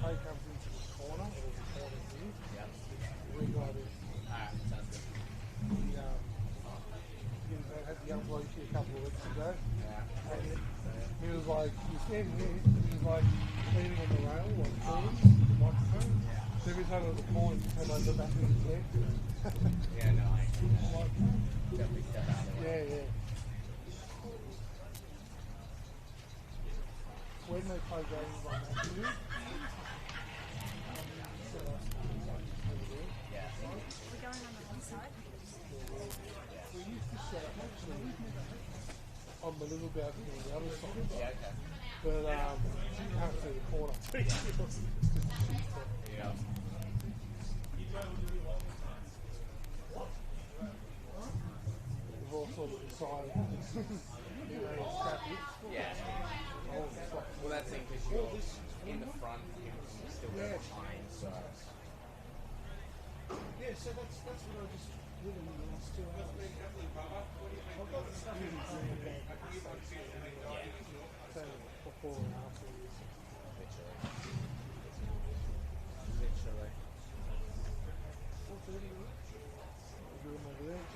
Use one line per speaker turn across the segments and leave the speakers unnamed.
Play comes into the corner, or the corner here. Yep. We got it.
Sounds good.
He had the upload here a couple of weeks ago.
Yeah.
And he was like, he's standing here, he was like leaning on the rail, like calling the microphone.
Yeah.
So every time there was a call, he turned over back in his head.
Yeah, no, I definitely step out of the way.
Yeah. When they play games like that, do you?
We're going on the inside.
We used to set up actually on the little balcony on the other side.
Yeah, okay.
But you can't see the corner.
Yeah.
We've all sort of decided
Yeah. Well, that's it, because you're in the front, you're still behind, so.
Yeah, so that's what I just did in the last 2 hours. I've got stuff in the so before and after this.
Literally.
What's it anyway? I'm doing my work.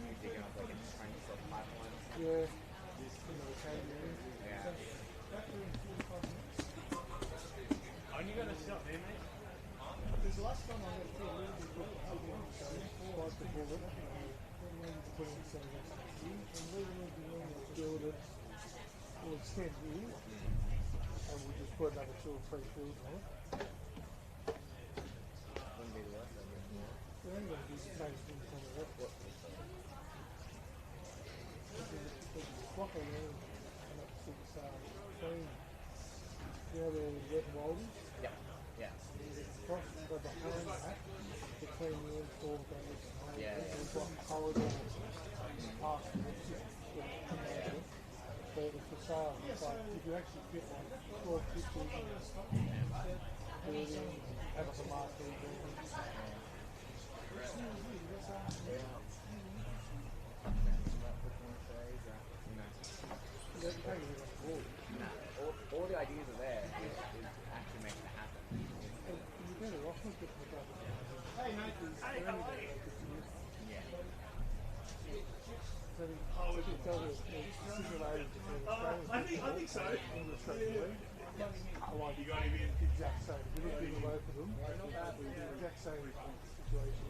You're digging up like a trench or pipeline.
Yeah.
Yeah.
Oh, you got to stop there, mate.
Because last time I went through a little bit of like the bullet, and then put in some and we were doing was build it, or extend here, and we just put another 2 or 3 fields on it.
Wouldn't be the worst of it.
We're only going to do the same thing on the left. Block on there and up to the clean. You know the wet and moldy?
Yeah. Yeah.
Cross and go behind that, the clean room, all the things.
Yeah.
It's like a corridor past the but the facade, it's like if you actually fit like 12 pictures and building, have a marquee building.
All the ideas are there. It's actually making it happen.
You better off with it. Hey, Nathan.
Yeah.
So it's other simulated between Australian
I think so.
English rugby league. Like
You got him in.
the exact same. A little bit of both of them. The exact same situation.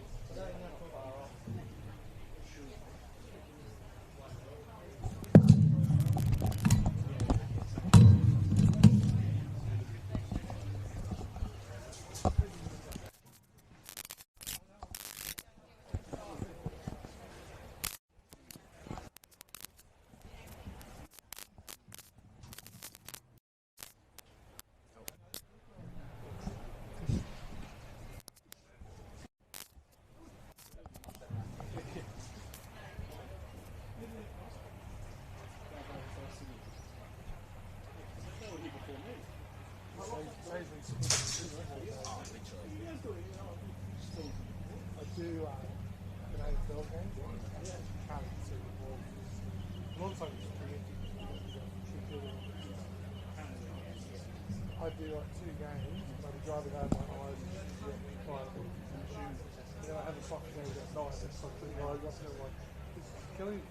do an AFL game, you can't see the ball. A lot of times it's preemptive. I do like 2 games, I'll be driving home my eyes and get fire and shoes. You know, I have a soccer game outside, it's like putting eyes up and I'm like, this is killing me.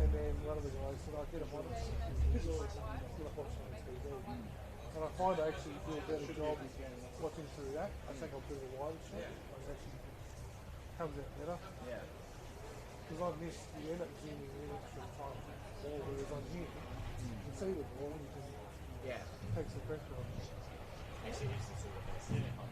And then one of the guys said, I get a one of this is like watching on TV. And I find I actually do a better job watching through that. I think I'll do a wider shot. It actually comes out better.
Yeah.
Because I've missed, you end up zooming in extra time for the ball, whereas on here, you can see the ball and you can take the pressure off.
Actually, used to see the best. Yeah.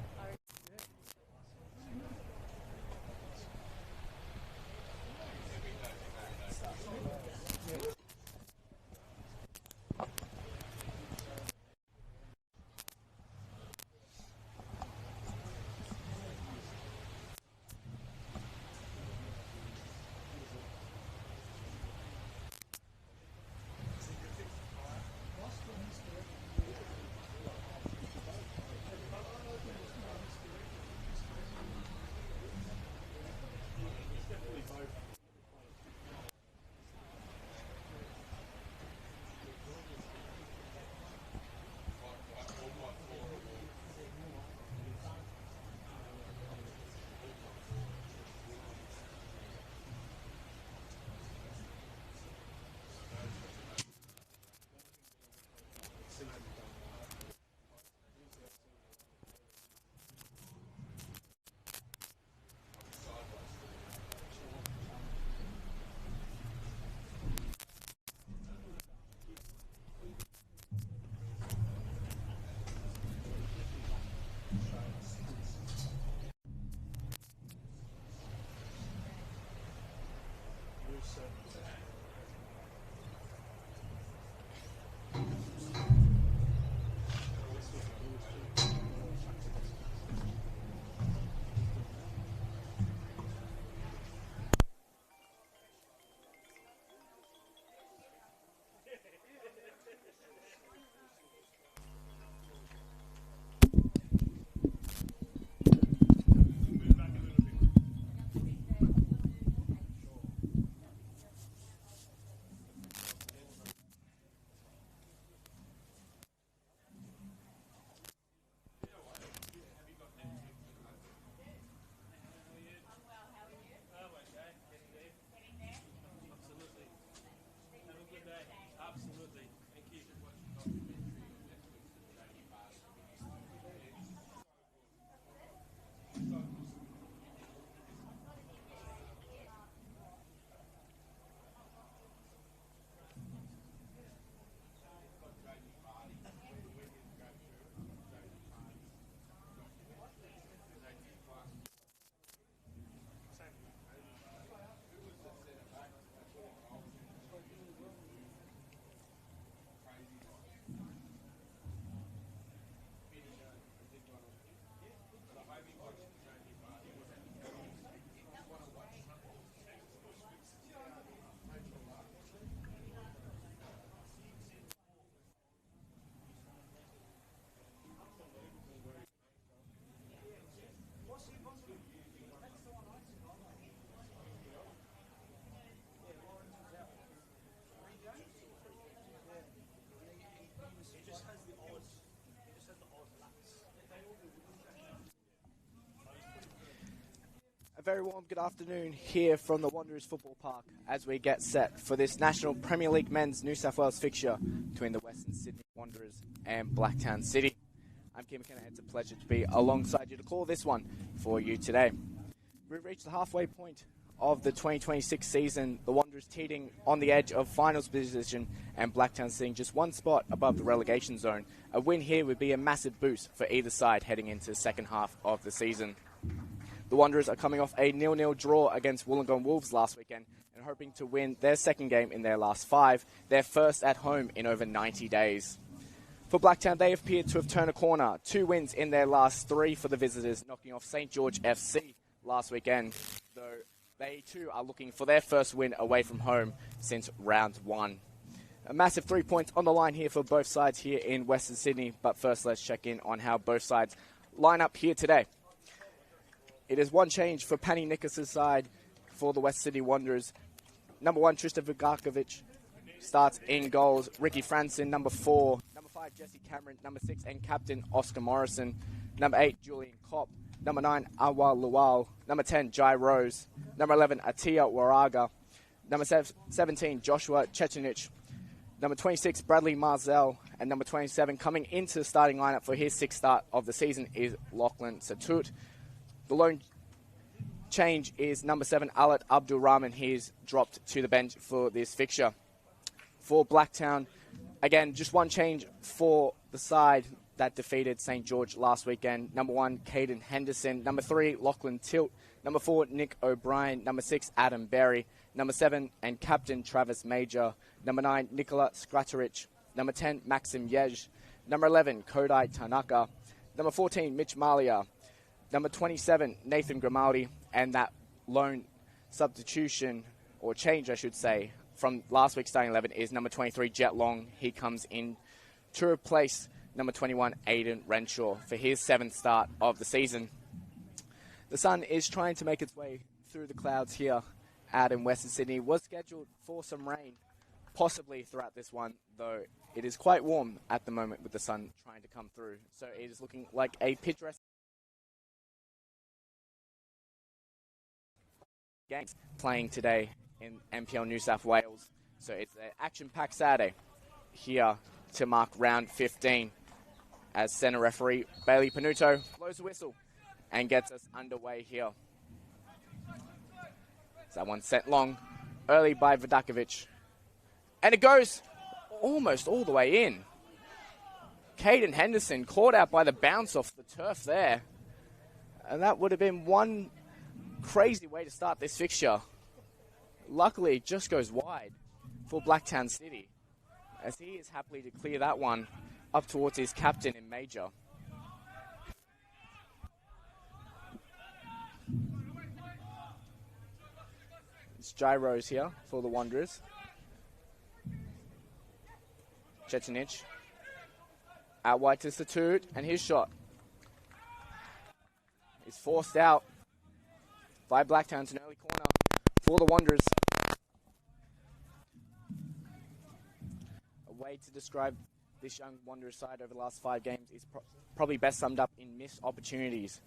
A very warm good afternoon here from the Wanderers Football Park as we get set for this National Premier League Men's New South Wales fixture between the Western Sydney Wanderers and Blacktown City. I'm Kim McKenna. It's a pleasure to be alongside you to call this one for you today. We've reached the halfway point of the 2026 season, the Wanderers teetering on the edge of finals position and Blacktown sitting just one spot above the relegation zone. A win here would be a massive boost for either side heading into the second half of the season. The Wanderers are coming off a 0-0 draw against Wollongong Wolves last weekend and hoping to win their second game in their last 5, their first at home in over 90 days. For Blacktown, they appeared to have turned a corner. 2 wins in their last 3 for the visitors, knocking off St. George FC last weekend, though they too are looking for their first win away from home since round 1. A massive 3 points on the line here for both sides here in Western Sydney, but first let's check in on how both sides line up here today. It is one change for Penny Nickus' side for the West Sydney Wanderers. Number 1, Tristan Vukakovic starts in goals. Ricky Franson, number 4. Number 5, Jesse Cameron. Number 6, and captain Oscar Morrison. Number 8, Julian Kopp. Number 9, Awal Luwal. Number 10, Jai Rose. Number 11, Atia Waraga. Number 17, Joshua Chechenich. Number 26, Bradley Marzell. And number 27, coming into the starting lineup for his 6th start of the season, is Lachlan Satut. The lone change is number 7, Alat Abdul Rahman. He's dropped to the bench for this fixture. For Blacktown, again, just one change for the side that defeated St. George last weekend. Number 1, Caden Henderson. Number 3, Lachlan Tilt. Number 4, Nick O'Brien. Number 6, Adam Berry. Number 7, and captain Travis Major. Number 9, Nikola Skratarich. Number 10, Maxim Yej. Number 11, Kodai Tanaka. Number 14, Mitch Malia. Number 27, Nathan Grimaldi. And that lone substitution, or change I should say, from last week's starting 11 is number 23, Jet Long. He comes in to replace number 21, Aiden Renshaw, for his 7th start of the season. The sun is trying to make its way through the clouds here out in Western Sydney. Was scheduled for some rain, possibly throughout this one, though it is quite warm at the moment with the sun trying to come through. So it is looking like a picturesque game playing today in NPL New South Wales. So it's an action-packed Saturday here to mark round 15 as centre referee Bailey Panuto blows the whistle and gets us underway here. So that one sent long early by Vukakovic. And it goes almost all the way in. Caden Henderson caught out by the bounce off the turf there. And that would have been one crazy way to start this fixture. Luckily, it just goes wide for Blacktown City, as he is happily to clear that one up towards his captain in Major. It's Gyros here for the Wanderers. Chetanich out wide to Satut, and his shot is forced out by Blacktown to an early corner for the Wanderers. A way to describe this young Wanderers side over the last 5 games is probably best summed up in missed opportunities.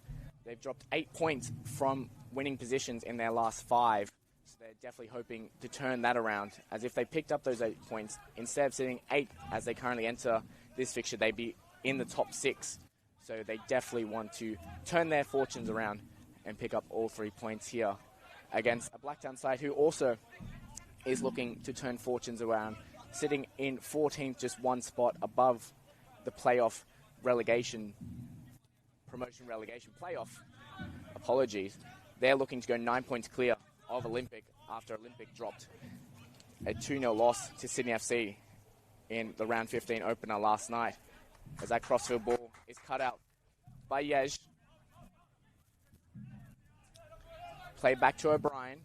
They've dropped 8 points from winning positions in their last 5. So they're definitely hoping to turn that around, as if they picked up those 8 points, instead of sitting 8 as they currently enter this fixture, they'd be in the top 6. So they definitely want to turn their fortunes around and pick up all 3 points here against a Blacktown side who also is looking to turn fortunes around, sitting in 14th, just one spot above the playoff relegation, promotion relegation playoff. Apologies. They're looking to go 9 points clear of Olympic after Olympic dropped a 2-0 loss to Sydney FC in the round 15 opener last night, as that crossfield ball is cut out by Yej. Played back to O'Brien.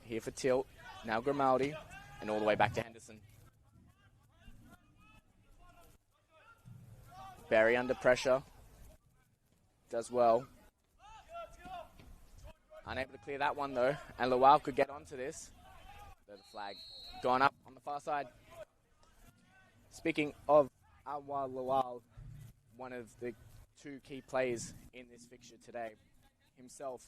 Here for Tilt. Now Grimaldi. And all the way back to Henderson. Barry under pressure. Does well. Unable to clear that one though. And Luwal could get onto this. The flag gone up on the far side. Speaking of Awal Luwal, one of the 2 key players in this fixture today, himself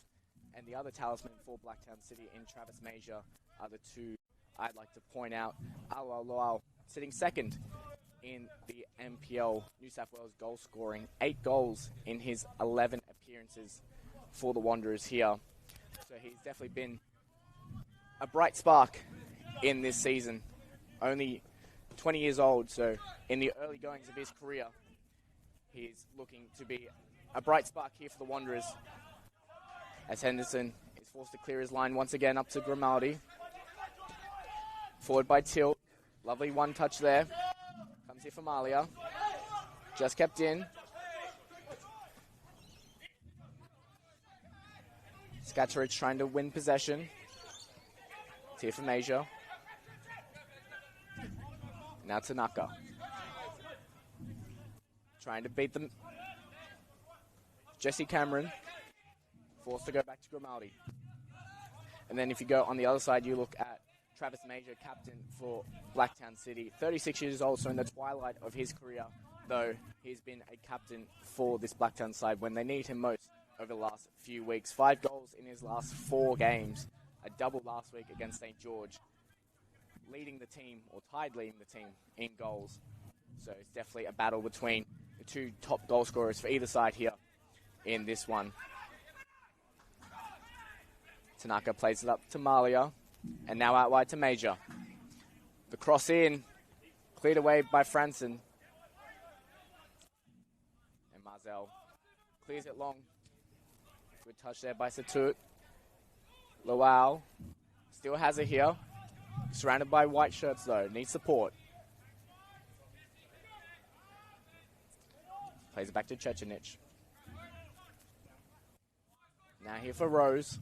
and the other talisman for Blacktown City in Travis Major are the 2 I'd like to point out. Awal Luwal sitting 2nd in the NPL New South Wales goal scoring, 8 goals in his 11 appearances for the Wanderers here. So he's definitely been a bright spark in this season. Only 20 years old, so in the early goings of his career, he's looking to be a bright spark here for the Wanderers, as Henderson is forced to clear his line once again up to Grimaldi. Forward by Tilt. Lovely one touch there. Comes here for Malia. Just kept in. Skatarich trying to win possession. It's here for Major. Now Tanaka. Trying to beat them Jesse Cameron, forced to go back to Grimaldi. And then if you go on the other side, you look at Travis Major, captain for Blacktown City. 36 years old, so in the twilight of his career, though he's been a captain for this Blacktown side when they need him most over the last few weeks. 5 goals in his last 4 games, a double last week against St. George, leading the team, or tied leading the team, in goals. So it's definitely a battle between the 2 top goal scorers for either side here in this one. Tanaka plays it up to Malia, and now out wide to Major. The cross in, cleared away by Franson. And Marzell clears it long. Good touch there by Satut. Lowell still has it here. Surrounded by white shirts though, needs support. Plays it back to Chechenich. Now here for Rose.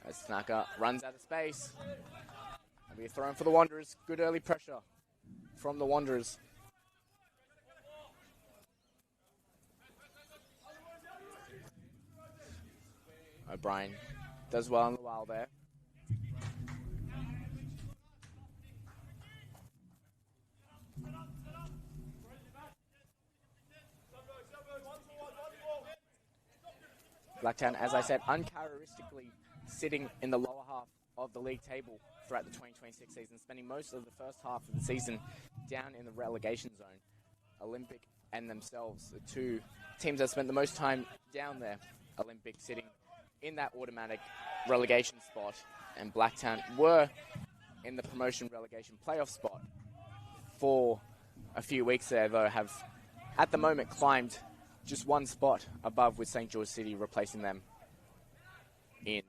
As Tanaka runs out of space. It'll be a throw in for the Wanderers. Good early pressure from the Wanderers. O'Brien does well in the while there. Blacktown, as I said, uncharacteristically sitting in the lower half of the league table throughout the 2026 season, spending most of the first half of the season down in the relegation zone. Olympic and themselves, the 2 teams that spent the most time down there. Olympic sitting in that automatic relegation spot, and Blacktown were in the promotion relegation playoff spot for a few weeks there, though have at the moment climbed just 1 spot above, with St. George City replacing them in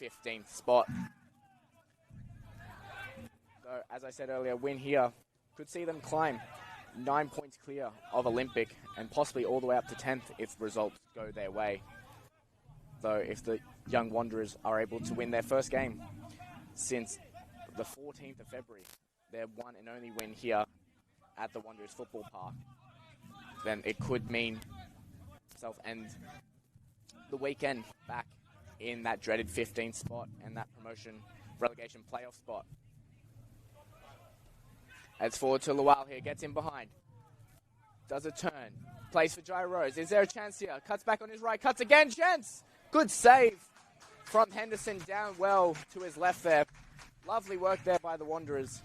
15th spot. So, as I said earlier, win here could see them climb 9 points clear of Olympic and possibly all the way up to 10th if results go their way. Though if the Young Wanderers are able to win their first game since the 14th of February, their one and only win here at the Wanderers Football Park, then it could mean self end the weekend back in that dreaded 15th spot and that promotion relegation playoff spot. Heads forward to Lowell here, gets in behind. Does a turn. Plays for Jai Rose. Is there a chance here? Cuts back on his right. Cuts again. Chance. Good save from Henderson down well to his left there. Lovely work there by the Wanderers.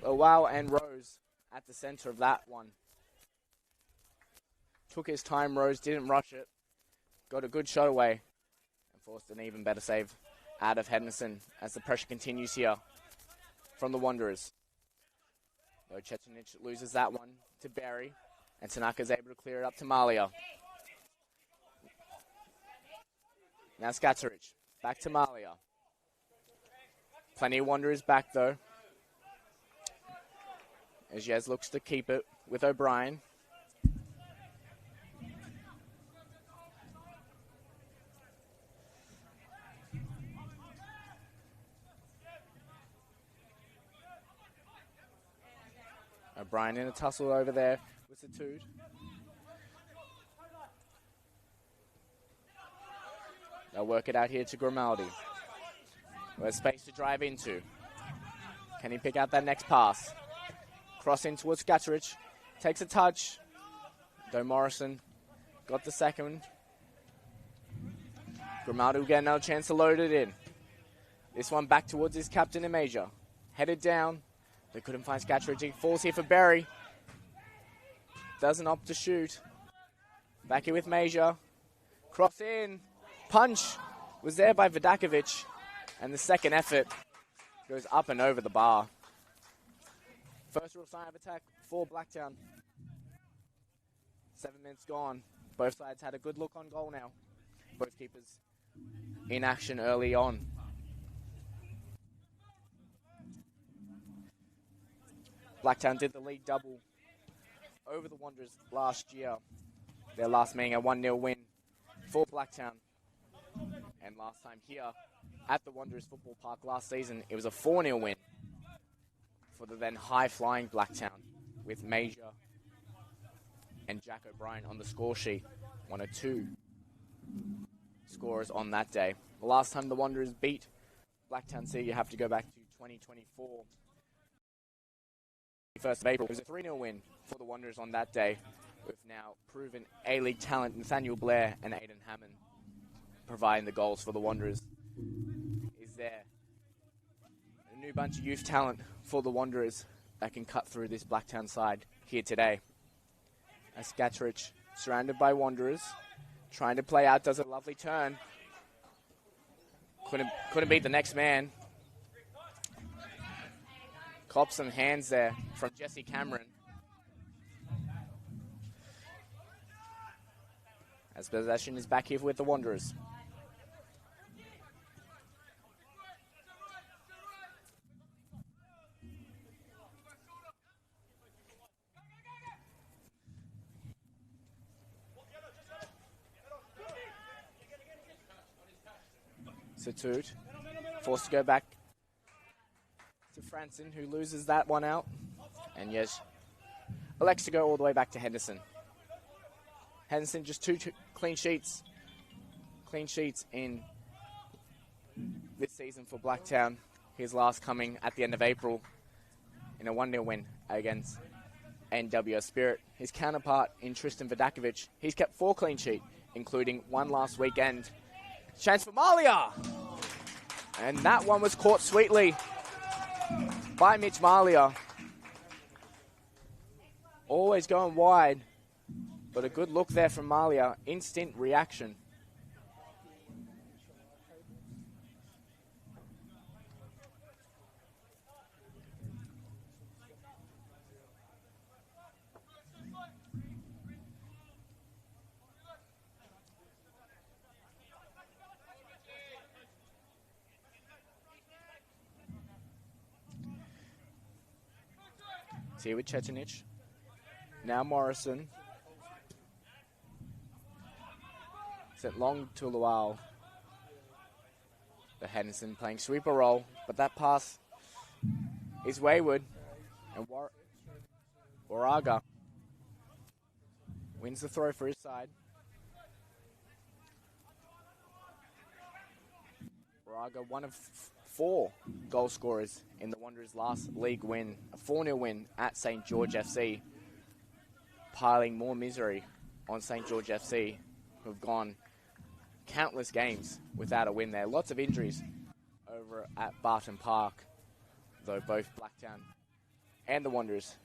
Lowell and Rose at the center of that one. Took his time, Rose. Didn't rush it. Got a good shot away. And forced an even better save out of Henderson as the pressure continues here from the Wanderers. Though Chechenich loses that one to Barry, and Tanaka's able to clear it up to Malia. Now Skatarich, back to Malia. Plenty of Wanderers back though, as Yez looks to keep it with O'Brien. O'Brien in a tussle over there with Satood. They'll work it out here to Grimaldi. There's space to drive into. Can he pick out that next pass? Cross in towards Skatarich. Takes a touch. Though Morrison got the second. Grimaldi will get another chance to load it in. This one back towards his captain and Major. Headed down. They couldn't find Skatarich. He falls here for Berry. Doesn't opt to shoot. Back here with Major. Cross in. Punch was there by Vidakovic. And the second effort goes up and over the bar. First real sign of attack for Blacktown. 7 minutes gone. Both sides had a good look on goal now. Both keepers in action early on. Blacktown did the league double over the Wanderers last year. Their last meeting a 1-0 win for Blacktown. And last time here at the Wanderers Football Park last season, it was a 4-0 win for the then high-flying Blacktown, with Major and Jack O'Brien on the score sheet, one of two scorers on that day. The last time the Wanderers beat Blacktown City, you have to go back to 2024. 1st of April. It was a 3-0 win for the Wanderers on that day, with now proven A-League talent Nathaniel Blair and Aidan Hammond providing the goals for the Wanderers. Is there a new bunch of youth talent for the Wanderers that can cut through this Blacktown side here today? As Skatrich, surrounded by Wanderers, trying to play out, does a lovely turn. Couldn't beat the next man. Cops some hands there from Jesse Cameron. As possession is back here with the Wanderers. Satut forced to go back to Franson, who loses that one out. And yes, elects to go all the way back to Henderson. Henderson just two clean sheets. Clean sheets in this season for Blacktown. His last coming at the end of April in a 1-0 win against NW Spirit. His counterpart in Tristan Vidakovic, he's kept 4 clean sheets, including one last weekend. Chance for Malia. And that one was caught sweetly by Mitch Malia. Always going wide, but a good look there from Malia. Instant reaction. Here with Chetanich. Now Morrison. Sent long to Luau. The Henderson playing sweeper role, but that pass is wayward. And Waraga wins the throw for his side. Waraga, one of 4 goal scorers in the Wanderers' last league win, a 4-0 win at St. George FC, piling more misery on St. George FC, who have gone countless games without a win there. Lots of injuries over at Barton Park, though both Blacktown and the Wanderers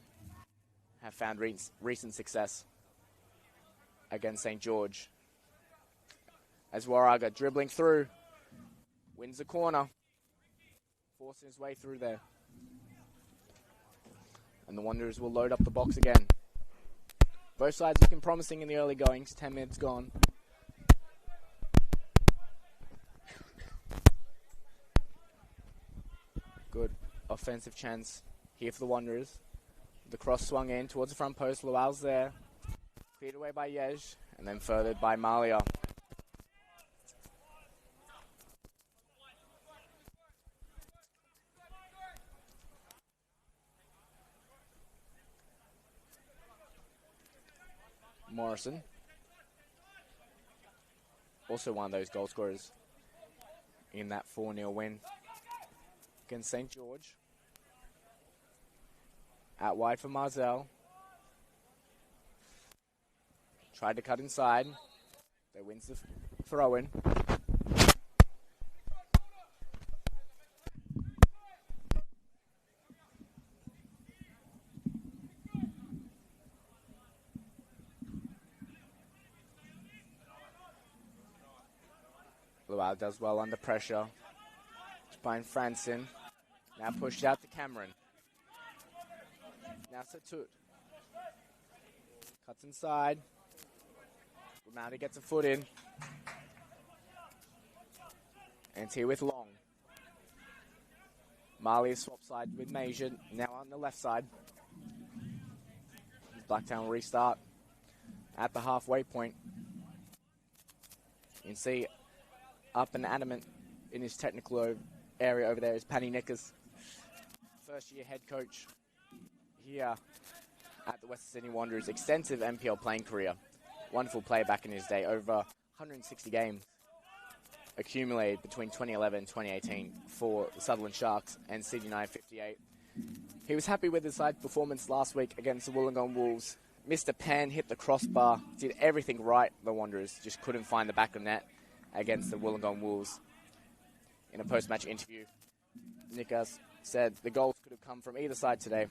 have found recent success against St. George. As Waraga dribbling through, wins the corner, forcing his way through there. And the Wanderers will load up the box again. Both sides looking promising in the early goings. 10 minutes gone. Good offensive chance here for the Wanderers. The cross swung in towards the front post. Luau's there. Cleared away by Yej. And then furthered by Malia. Morrison, also one of those goal scorers in that 4-0 win against St. George. Out wide for Marzell. Tried to cut inside. They wins the throw-in. Luau does well under pressure. Behind Franson. Now pushed out to Cameron. Now Satut. Cuts inside. Ramadi gets a foot in. And it's here with Long. Marley swap side with Major. Now on the left side. Blacktown will restart at the halfway point. You can see up and adamant in his technical area over there is Paddy Nickers, first-year head coach here at the Western Sydney Wanderers. Extensive NPL playing career. Wonderful player back in his day. Over 160 games accumulated between 2011 and 2018 for the Sutherland Sharks and Sydney United 58. He was happy with his side performance last week against the Wollongong Wolves. Missed a pen, hit the crossbar, did everything right. The Wanderers just couldn't find the back of net against the Wollongong Wolves. In a post-match interview, Nickers said the goals could have come from either side today.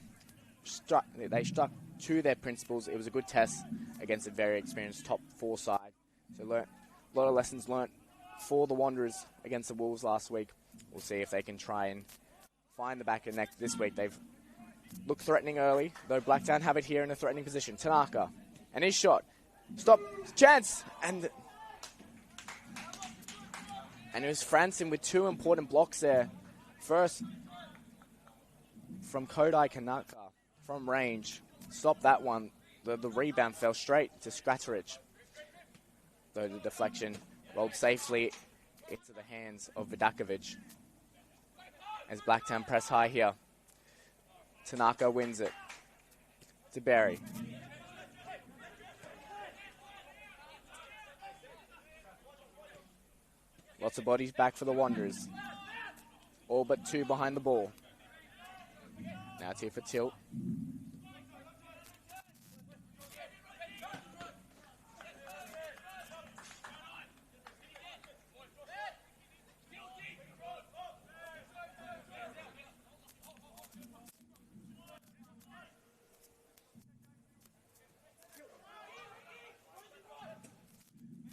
They stuck to their principles. It was a good test against a very experienced top 4 side. So a lot of lessons learnt for the Wanderers against the Wolves last week. We'll see if they can try and find the back of the net this week. They've looked threatening early, though Blacktown have it here in a threatening position. Tanaka, and his shot. Stop, chance! And it was Franson with 2 important blocks there. First, from Kodai Kanaka, from range. Stop that one. The rebound fell straight to Skratterich. Though the deflection rolled safely into the hands of Vidakovic. As Blacktown press high here. Tanaka wins it to Barry. Lots of bodies back for the Wanderers. All but 2 behind the ball. Now it's here for Tilt.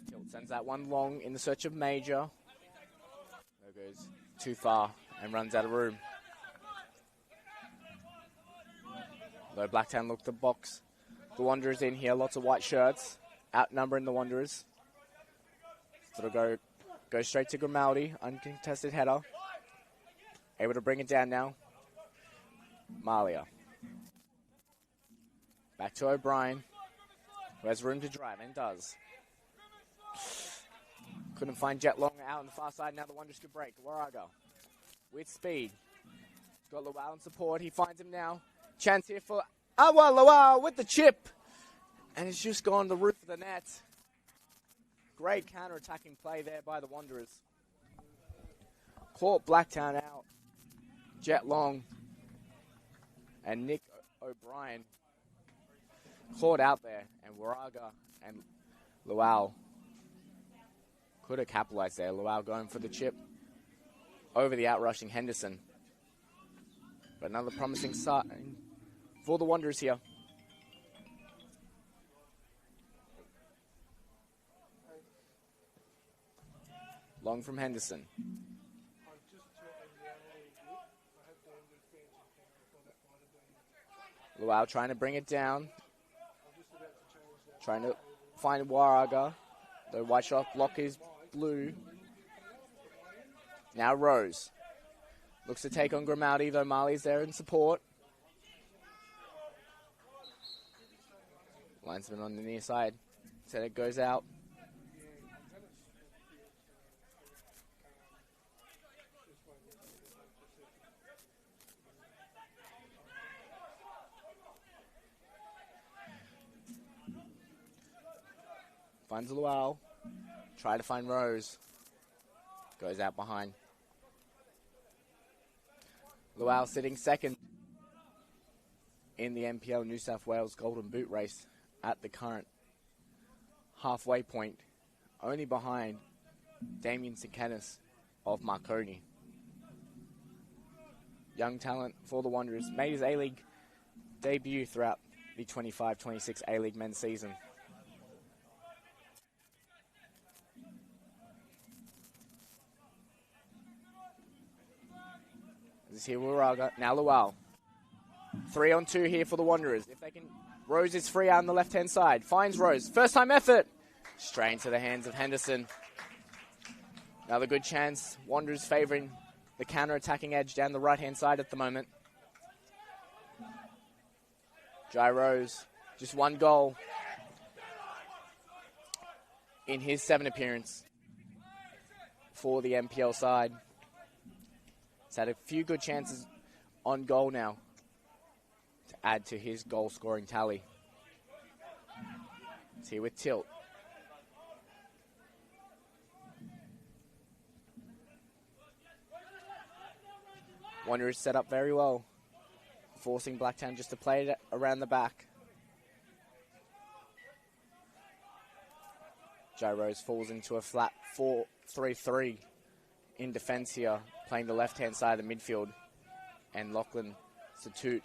Tilt sends that one long in the search of Major. There goes too far and runs out of room. Though Blacktown looked to box the Wanderers in here. Lots of white shirts outnumbering the Wanderers. So it'll go straight to Grimaldi. Uncontested header. Able to bring it down now. Malia. Back to O'Brien, who has room to drive and does. Couldn't find Jet Long out on the far side. Now the Wanderers could break. Waraga with speed. He's got Lowell in support. He finds him now. Chance here for Awa Lowell with the chip. And it's just gone to the roof of the net. Great counter-attacking play there by the Wanderers. Caught Blacktown out. Jet Long and Nick O'Brien caught out there. And Waraga and Lowell could have capitalized there. Lowell going for the chip over the outrushing Henderson. But another promising sign for the Wanderers here. Long from Henderson. Luau trying to bring it down. Trying to find Waraga. The white shot block is blue. Now Rose. Looks to take on Grimaldi, though Marley's there in support. Linesman on the near side. Said it goes out. Finds Luau. Try to find Rose. Goes out behind. Luau sitting second in the NPL New South Wales Golden Boot race at the current halfway point, only behind Damien Sincanis of Marconi. Young talent for the Wanderers. Made his A-League debut throughout the 25-26 A-League men's season. This is here Waraga. Now Luau. 3-on-2 here for the Wanderers. If they can, Rose is free out on the left-hand side. Finds Rose. First time effort. Straight into the hands of Henderson. Another good chance. Wanderers favouring the counter-attacking edge down the right-hand side at the moment. Jai Rose, just one goal in his 7 appearance for the NPL side. He's had a few good chances on goal now to add to his goal-scoring tally. It's here with Tilt. Wanderers set up very well, forcing Blacktown just to play it around the back. Jai Rose falls into a flat 4-3-3 in defence here, playing the left-hand side of the midfield. And Lachlan Satut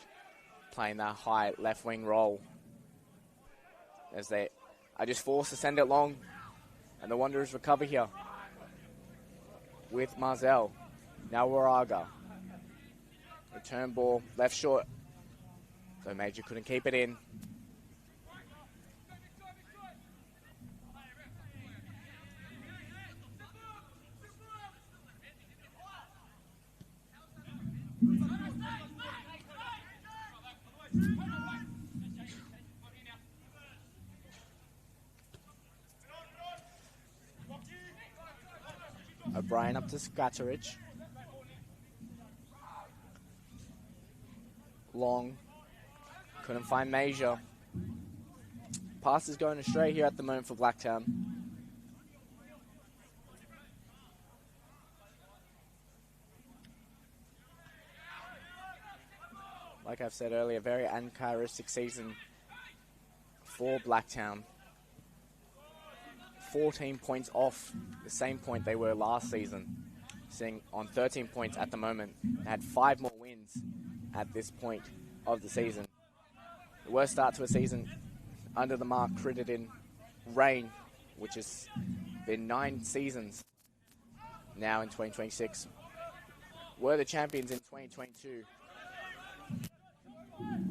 playing that high left-wing role. As they are just forced to send it long. And the Wanderers recover here with Marzell. Now Waraga. Return ball, left short. So Major couldn't keep it in. O'Brien up to Scatteridge. Long. Couldn't find Major. Pass is going astray here at the moment for Blacktown. Like I've said earlier, very uncharacteristic season for Blacktown. 14 points off the same point they were last season, sitting on 13 points at the moment. They had 5 more wins at this point of the season. The worst start to a season under the mark critted in rain, which has been 9 seasons now in 2026. Were the champions in 2022.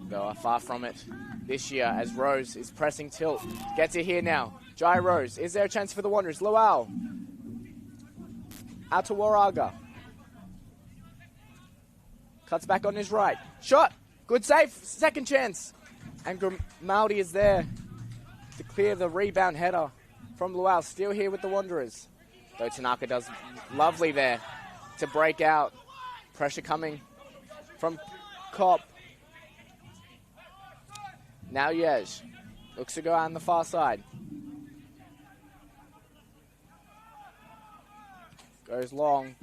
They are far from it this year as Rose is pressing Tilt. Gets it here now. Jai Rose. Is there a chance for the Wanderers? Luau. Out to Waraga. Cuts back on his right. Shot. Good save. Second chance. And Grimaldi is there to clear the rebound header from Luau. Still here with the Wanderers. Though Tanaka does lovely there to break out. Pressure coming from Kopp. Now Yej looks to go out on the far side. Goes long.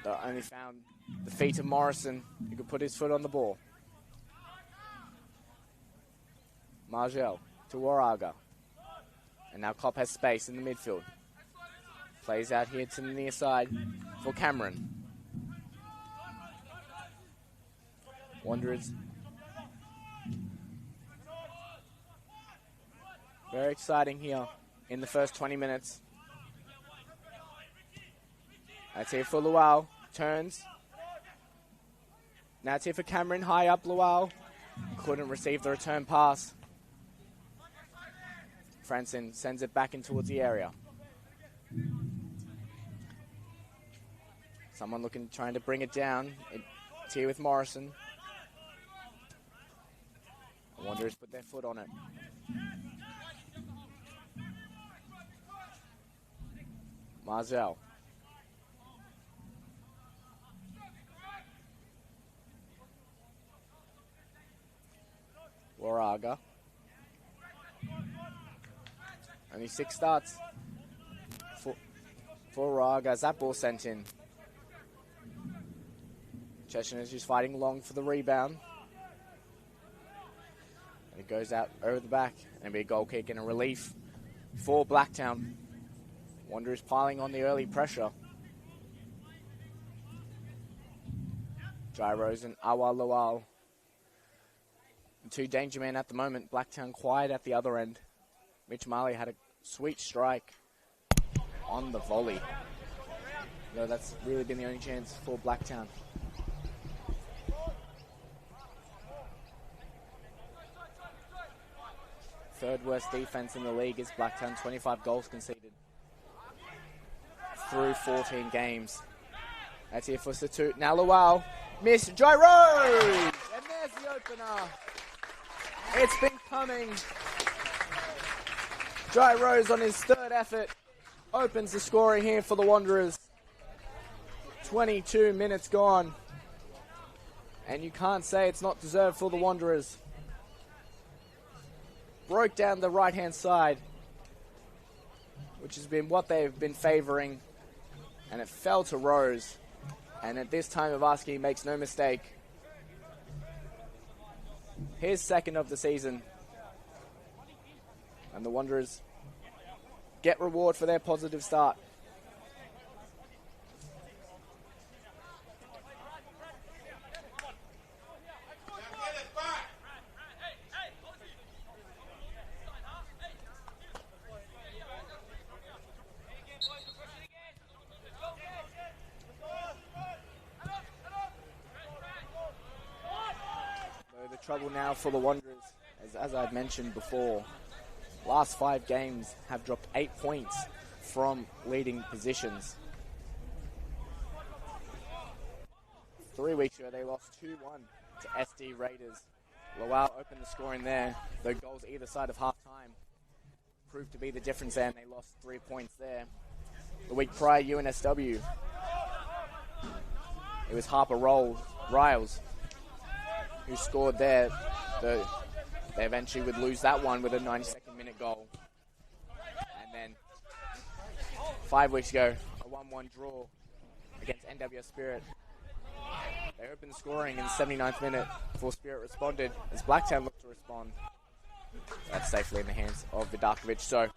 They only found the feet of Morrison, who could put his foot on the ball. Margel to Waraga. And now Kopp has space in the midfield. Plays out here to the near side for Cameron. Wanderers. Very exciting here in the first 20 minutes. That's here for Luau. Turns. Now it's here for Cameron. High up Luau. Couldn't receive the return pass. Franson sends it back in towards the area. Someone trying to bring it down. It's here with Morrison. The Wanderers put their foot on it. Marzell. Waraga. Only 6 starts for Waraga as that ball sent in. Cheshire is just fighting long for the rebound. And it goes out over the back and be a goal kick and a relief for Blacktown. Wanderers piling on the early pressure. Jai Rose and Awa Luau. 2 danger men at the moment. Blacktown quiet at the other end. Mitch Marley had a sweet strike on the volley. No, that's really been the only chance for Blacktown. Third worst defense in the league is Blacktown. 25 goals conceded through 14 games. That's here for Satut. Now Luau. Miss Jai Rose! And there's the opener. It's been coming. Jai Rose on his 3rd effort opens the scoring here for the Wanderers. 22 minutes gone. And you can't say it's not deserved for the Wanderers. Broke down the right-hand side, which has been what they've been favouring. And it fell to Rose. And at this time of asking, he makes no mistake. His second of the season. And the Wanderers get reward for their positive start. Trouble now for the Wanderers, as I've mentioned before. Last 5 games have dropped 8 points from leading positions. 3 weeks ago, they lost 2-1 to SD Raiders. Lowell opened the scoring there. The goals either side of half-time proved to be the difference there, and they lost 3 points there. The week prior, NSW, it was Harper Riles who scored there. They eventually would lose that one with a 92nd minute goal. And then 5 weeks ago, a 1-1 draw against NW Spirit. They opened scoring in the 79th minute before Spirit responded, as Blacktown looked to respond. That's safely in the hands of Vidakovic. So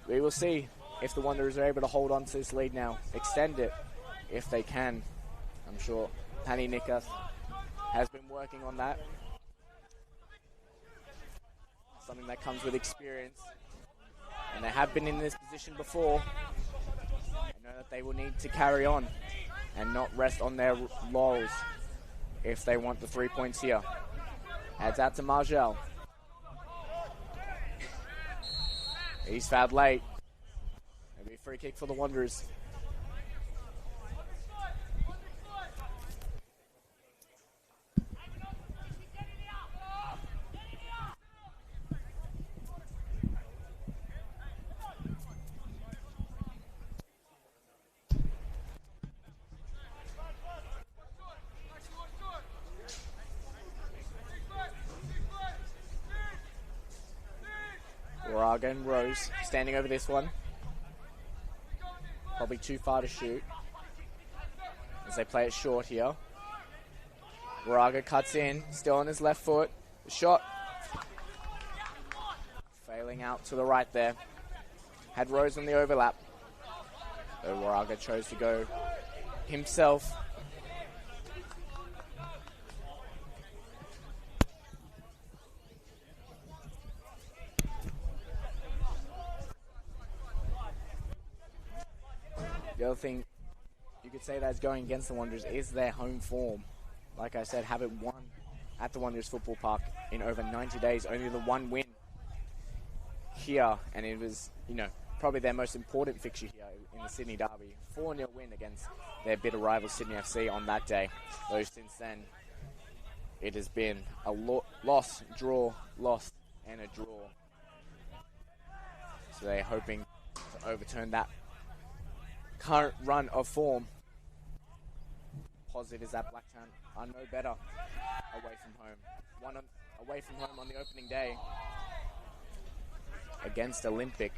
we will see if the Wanderers are able to hold on to this lead now, extend it if they can. I'm sure Pani Nikas has been working on that. Something that comes with experience. And they have been in this position before. I know that they will need to carry on and not rest on their laurels if they want the 3 points here. Adds out to Margel. He's fouled late. Maybe a free kick for the Wanderers. Braga and Rose standing over this one. Probably too far to shoot as they play it short here. Braga cuts in, still on his left foot. The shot failing out to the right there. Had Rose on the overlap. Though Braga chose to go himself. The other thing you could say that's going against the Wanderers is their home form. Like I said, haven't won at the Wanderers Football Park in over 90 days. Only the one win here, and it was, probably their most important fixture here in the Sydney Derby. 4-0 win against their bitter rival Sydney FC on that day. Though since then, it has been a loss, draw, lost, and a draw. So they're hoping to overturn that current run of form. Positive is that Blacktown are no better away from home. Away from home on the opening day against Olympic.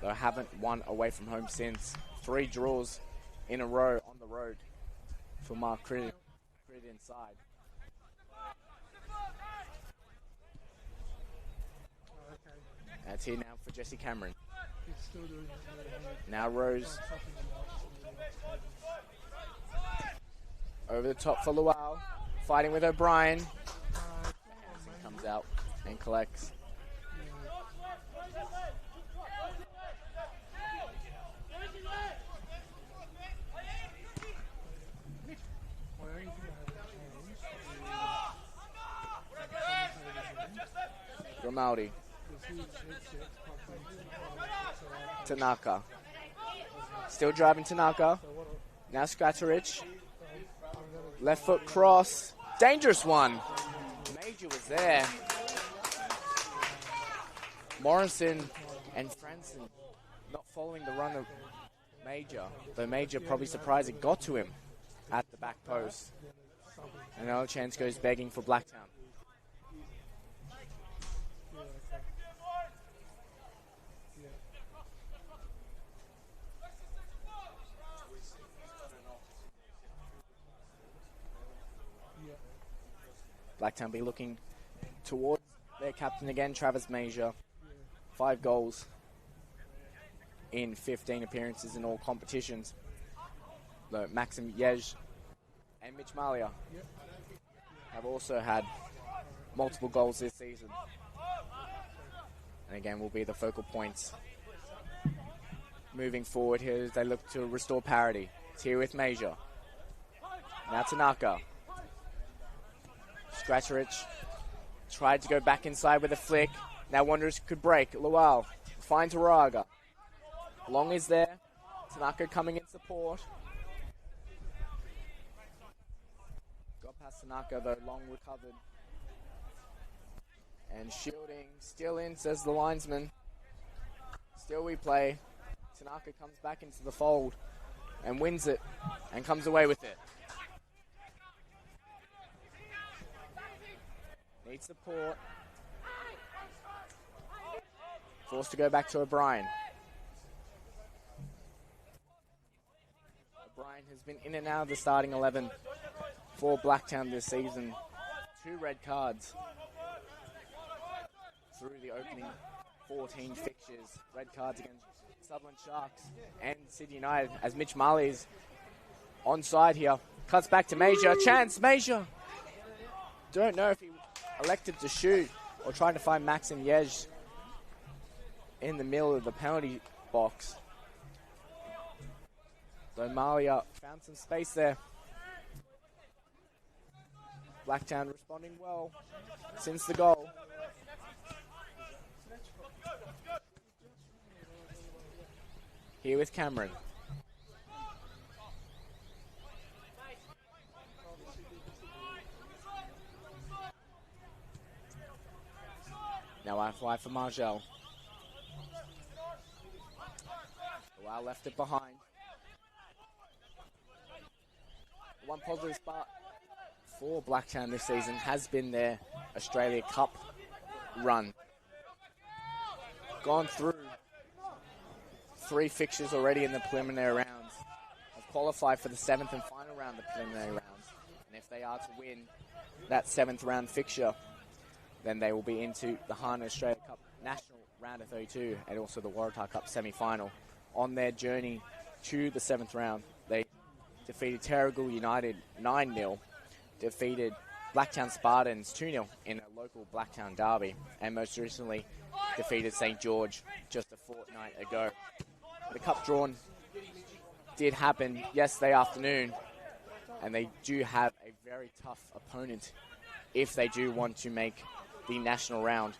Though haven't won away from home since. 3 draws in a row on the road for Mark Crittenden side. That's here now for Jesse Cameron. Now Rose. Over the top for Luau. Fighting with O'Brien. He comes out and collects. Grimaldi. Tanaka. Still driving Tanaka. Now Skatarich. Left foot cross. Dangerous one. Major was there. Morrison and Franson not following the run of Major. Though Major probably surprised it got to him at the back post. Another chance goes begging for Blacktown. Blacktown be looking towards their captain again, Travis Major. 5 goals in 15 appearances in all competitions. Though Maxim Yej and Mitch Malia have also had multiple goals this season. And again will be the focal points. Moving forward here as they look to restore parity. It's here with Major. Now Tanaka. Scratcherich tried to go back inside with a flick. Now Wanderers could break. Luau finds Raga. Long is there. Tanaka coming in support. Got past Tanaka though. Long recovered. And shielding. Still in, says the linesman. Still we play. Tanaka comes back into the fold and wins it and comes away with it. Needs support. Forced to go back to O'Brien. O'Brien has been in and out of the starting 11 for Blacktown this season. 2 red cards through the opening 14 fixtures. Red cards against Sutherland Sharks and Sydney United as Mitch Marley is onside here. Cuts back to Major. Chance, Major! Don't know if he elected to shoot or trying to find Maxim Yej in the middle of the penalty box. So Malia found some space there. Blacktown responding well since the goal. Here with Cameron. Now I fly for Margel. Wow, left it behind. One positive spot for Blacktown this season has been their Australia Cup run. Gone through 3 fixtures already in the preliminary rounds. Have qualified for the 7th and final round of the preliminary rounds. And if they are to win that 7th round fixture, then they will be into the Hana Australia Cup National Round of 32 and also the Waratah Cup semi-final. On their journey to the 7th round, they defeated Terrigal United 9-0, defeated Blacktown Spartans 2-0 in a local Blacktown derby, and most recently defeated St. George just a fortnight ago. The cup drawn did happen yesterday afternoon, and they do have a very tough opponent if they do want to make the national round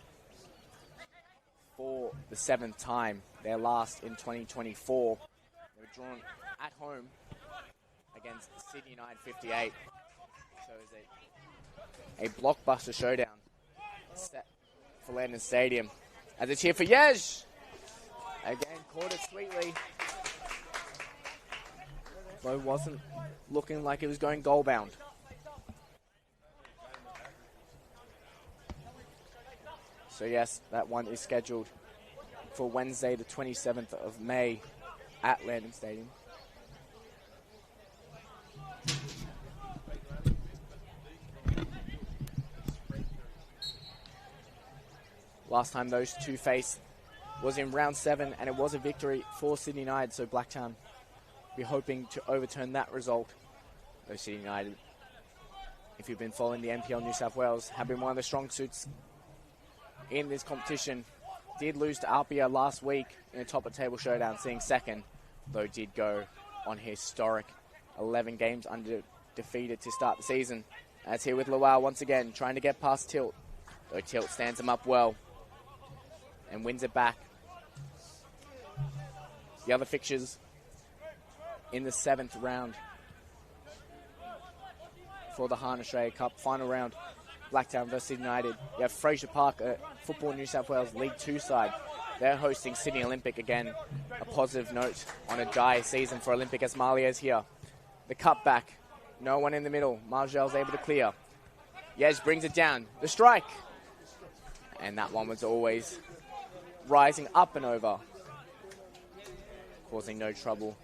for the 7th time. Their last in 2024. They were drawn at home against Sydney United 58. So it was a blockbuster showdown set for Landon Stadium. As it's here for Yej. Again, caught it sweetly. Though wasn't looking like it was going goal bound. So yes, that one is scheduled for Wednesday, the 27th of May at Landon Stadium. Last time those two faced was in round 7, and it was a victory for Sydney United, so Blacktown be hoping to overturn that result. Though Sydney United, if you've been following the NPL New South Wales, have been one of the strong suits in this competition. Did lose to Alpia last week in a top-of-table showdown, seeing second, though did go on historic 11 games undefeated to start the season. As here with Luau once again, trying to get past Tilt, though Tilt stands him up well and wins it back. The other fixtures in the 7th round for the Hana Australia Cup final round, Blacktown versus United. You have Fraser Park, Football New South Wales League 2 side. They're hosting Sydney Olympic again. A positive note on a dire season for Olympic as Malia's here. The cutback. No one in the middle. Margel's able to clear. Yej brings it down. The strike. And that one was always rising up and over, causing no trouble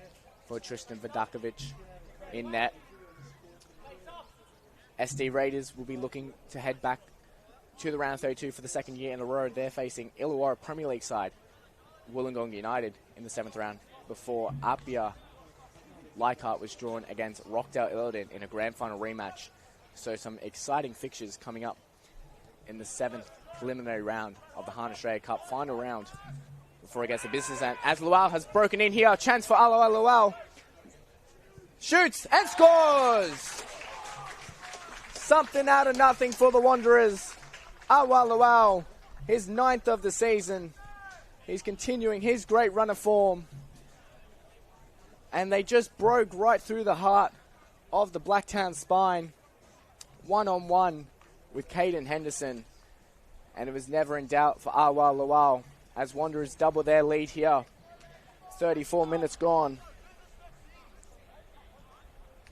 for Tristan Vidakovic in net. SD Raiders will be looking to head back to the round 32 for the second year in a row. They're facing Illawarra Premier League side Wollongong United in the 7th round before Apia Leichhardt was drawn against Rockdale Illoden in a grand final rematch. So some exciting fixtures coming up in the 7th preliminary round of the Han Australia Cup final round before it gets the business end. As Luau has broken in here, chance for Aloha Luau. Shoots and scores! Something out of nothing for the Wanderers. Awa Luau, his 9th of the season. He's continuing his great run of form. And they just broke right through the heart of the Blacktown spine. 1-on-1 with Caden Henderson. And it was never in doubt for Awa Luau as Wanderers double their lead here. 34 minutes gone.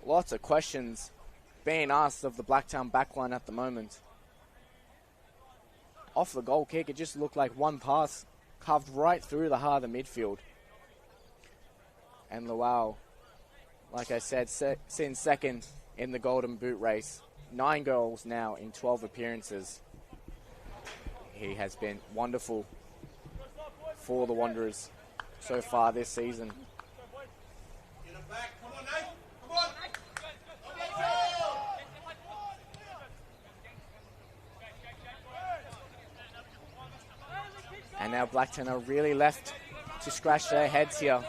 Lots of questions being asked of the Blacktown backline at the moment. Off the goal kick, it just looked like one pass carved right through the heart of the midfield. And Luau, like I said, sitting second in the Golden Boot race. 9 goals now in 12 appearances. He has been wonderful for the Wanderers so far this season. And now Blacktown are really left to scratch their heads here.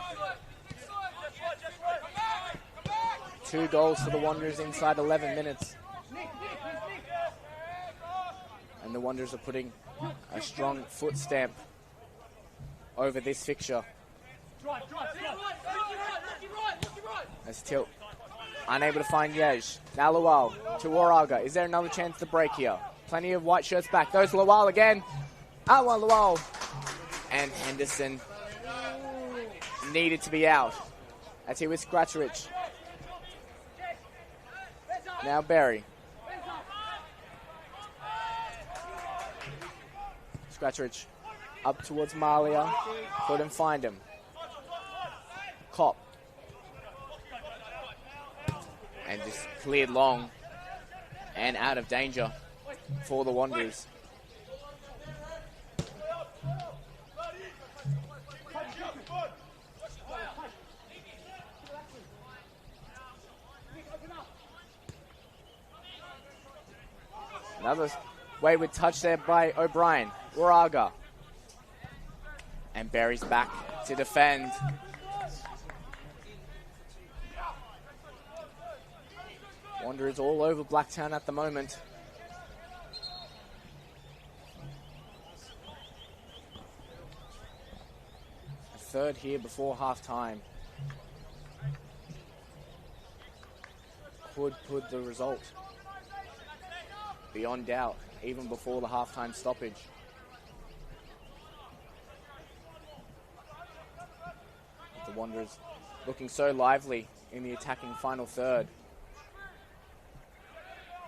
2 goals for the Wanderers inside 11 minutes. And the Wanderers are putting a strong foot stamp over this fixture. As Tilt unable to find Yej. Now Luau to Waraga. Is there another chance to break here? Plenty of white shirts back. Goes Luau again. Awa Luau. And Henderson needed to be out as he was Scratcherich. Now Barry. Scratcherich up towards Malia. Couldn't find him. Cop. And just cleared long and out of danger for the Wanderers. Another wayward touch there by O'Brien. Waraga. And Barry's back to defend. Wanderers all over Blacktown at the moment. A third here before half-time. Could put the result beyond doubt, even before the half-time stoppage. The Wanderers looking so lively in the attacking final third.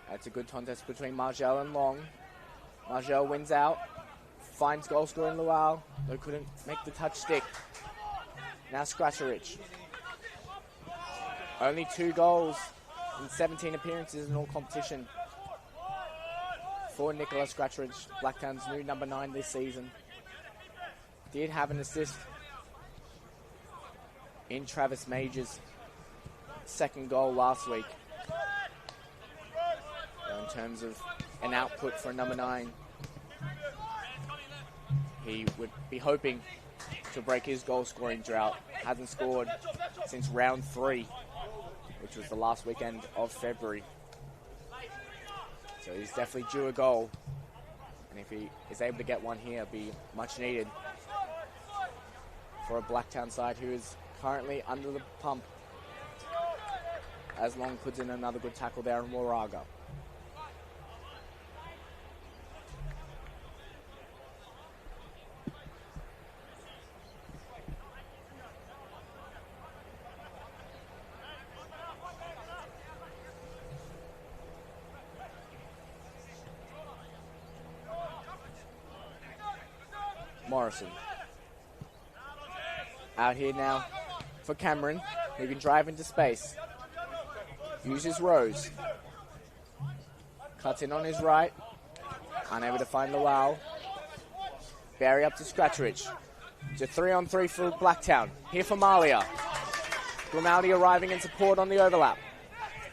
That's a good contest between Margel and Long. Margel wins out, finds goal scorer in Luau, though couldn't make the touch stick. Now Scratcherich. Only 2 goals in 17 appearances in all competition for Nicholas Scratcherich, Blacktown's new number 9 this season. Did have an assist in Travis Major's second goal last week. In terms of an output for a number 9, he would be hoping to break his goal scoring drought. Hasn't scored since round 3, which was the last weekend of February. So he's definitely due a goal. And if he is able to get one here, it'll be much needed for a Blacktown side who is currently under the pump. As Long puts in another good tackle there in Waraga. Morrison. Out here now for Cameron, who can drive into space. Uses Rose. Cuts in on his right. Unable to find Lowell. Barry up to Scratchridge. It's a 3-on-3 for Blacktown. Here for Malia. Grimaldi arriving in support on the overlap.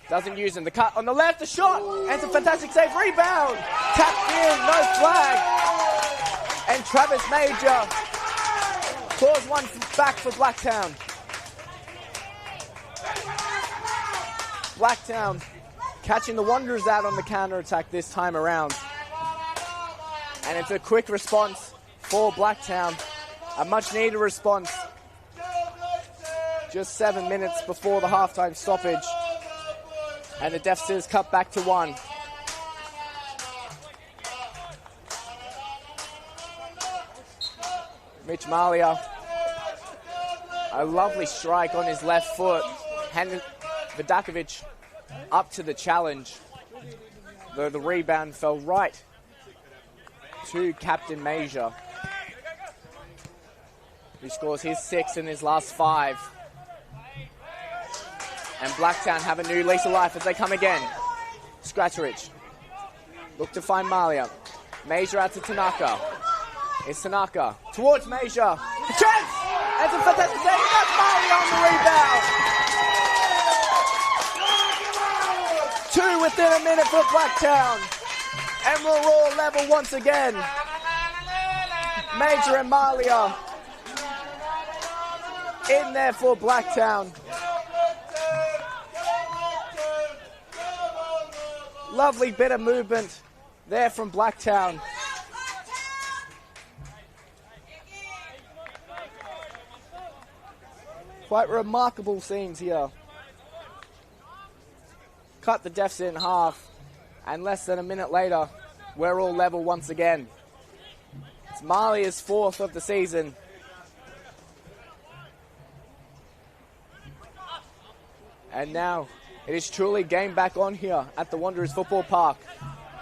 Doesn't use him. The cut on the left, the shot, and it's a fantastic save. Rebound. Tapped in, no flag. And Travis Major claws one back for Blacktown. Blacktown catching the Wanderers out on the counter-attack this time around. And it's a quick response for Blacktown. A much-needed response. Just 7 minutes before the halftime stoppage. And the deficit is cut back to 1. Mitch Malia. A lovely strike on his left foot. Vidakovic up to the challenge. Though the rebound fell right to Captain Major, who scores his 6 in his last 5. And Blacktown have a new lease of life as they come again. Scratcherich. Look to find Malia. Major out to Tanaka. It's Tanaka towards Major. A chance! That's a fantastic save. That's Malia on the rebound. 2 within a minute for Blacktown. And we're all level once again. Major and Malia in there for Blacktown. Lovely bit of movement there from Blacktown. Quite remarkable scenes here. Cut the deficit in half, and less than a minute later, we're all level once again. It's Malia's 4th of the season. And now it is truly game back on here at the Wanderers Football Park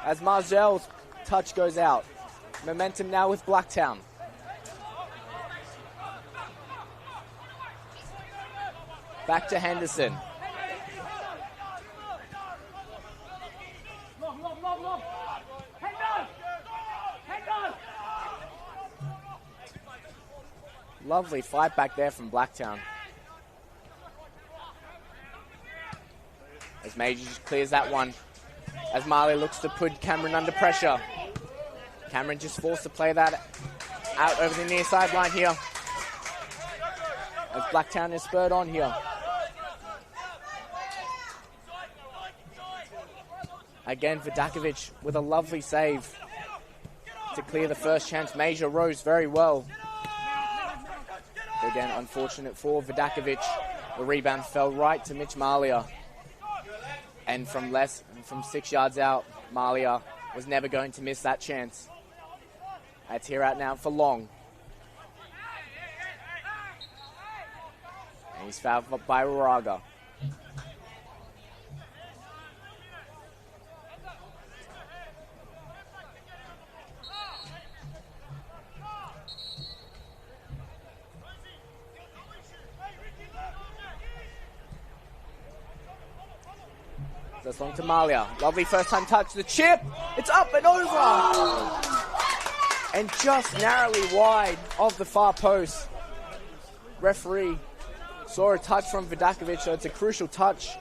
as Margel's touch goes out. Momentum now with Blacktown. Back to Henderson. Lovely fight back there from Blacktown. As Major just clears that one. As Marley looks to put Cameron under pressure. Cameron just forced to play that out over the near sideline here. As Blacktown is spurred on here. Again, Vidakovic with a lovely save to clear the first chance. Major rose very well. Again, unfortunate for Vidakovic. The rebound fell right to Mitch Malia. And from 6 yards out, Malia was never going to miss that chance. That's here out now for Long. And he's fouled by Waraga. That's long to Malia. Lovely first time touch. The chip. It's up and over. And just narrowly wide of the far post. Referee saw a touch from Vidakovic, so it's a crucial touch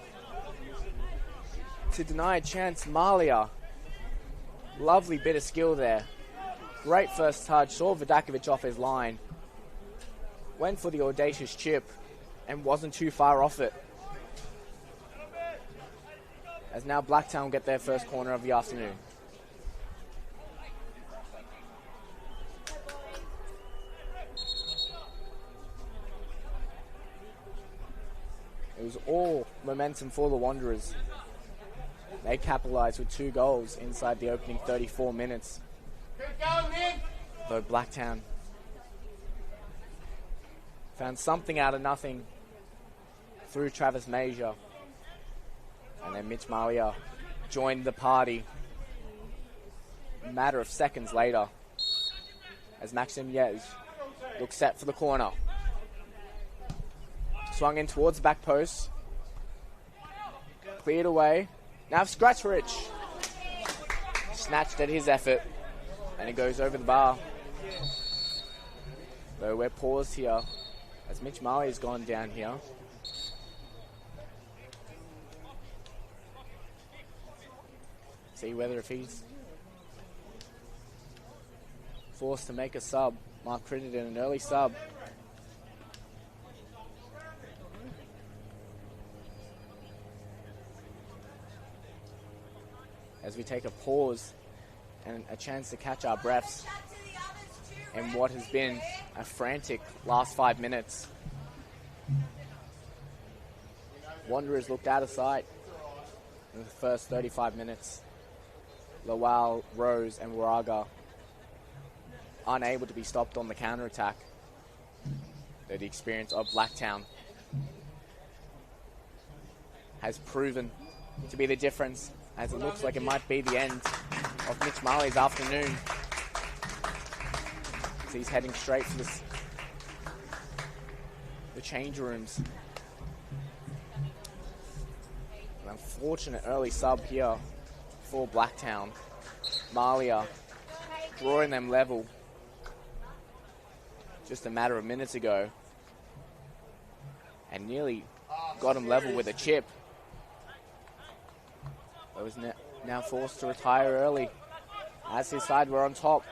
to deny a chance. Malia. Lovely bit of skill there. Great first touch. Saw Vidakovic off his line. Went for the audacious chip and wasn't too far off it. As now Blacktown get their first corner of the afternoon. It was all momentum for the Wanderers. They capitalized with 2 goals inside the opening 34 minutes. Though Blacktown found something out of nothing through Travis Major. And then Mitch Malia joined the party a matter of seconds later as Maxim Yez looks set for the corner. Swung in towards the back post. Cleared away. Now Scratch Rich. Snatched at his effort. And it goes over the bar. Though we're paused here as Mitch Marley has gone down here. See whether if he's forced to make a sub. Mark Crittenden, an early sub. As we take a pause and a chance to catch our breaths in what has been a frantic last 5 minutes. Wanderers looked out of sight in the first 35 minutes. Lowell, Rose and Waraga unable to be stopped on the counter-attack. Though the experience of Blacktown has proven to be the difference, as it looks like it might be the end of Mitch Marley's afternoon. As he's heading straight for the change rooms. An unfortunate early sub here for Blacktown. Malia drawing them level just a matter of minutes ago. And nearly got him level with a chip. But was now forced to retire early. As his side were on top.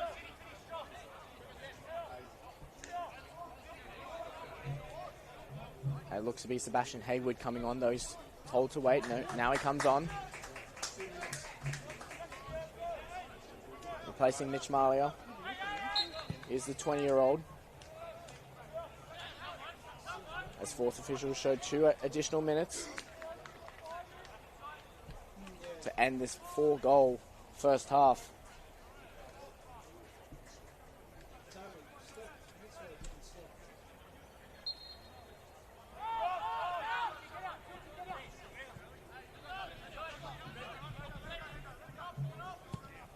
It looks to be Sebastian Haywood coming on, though he's told to wait. No, now he comes on. Replacing Mitch Malia is the 20-year-old. As fourth official showed 2 additional minutes to end this 4-goal first half.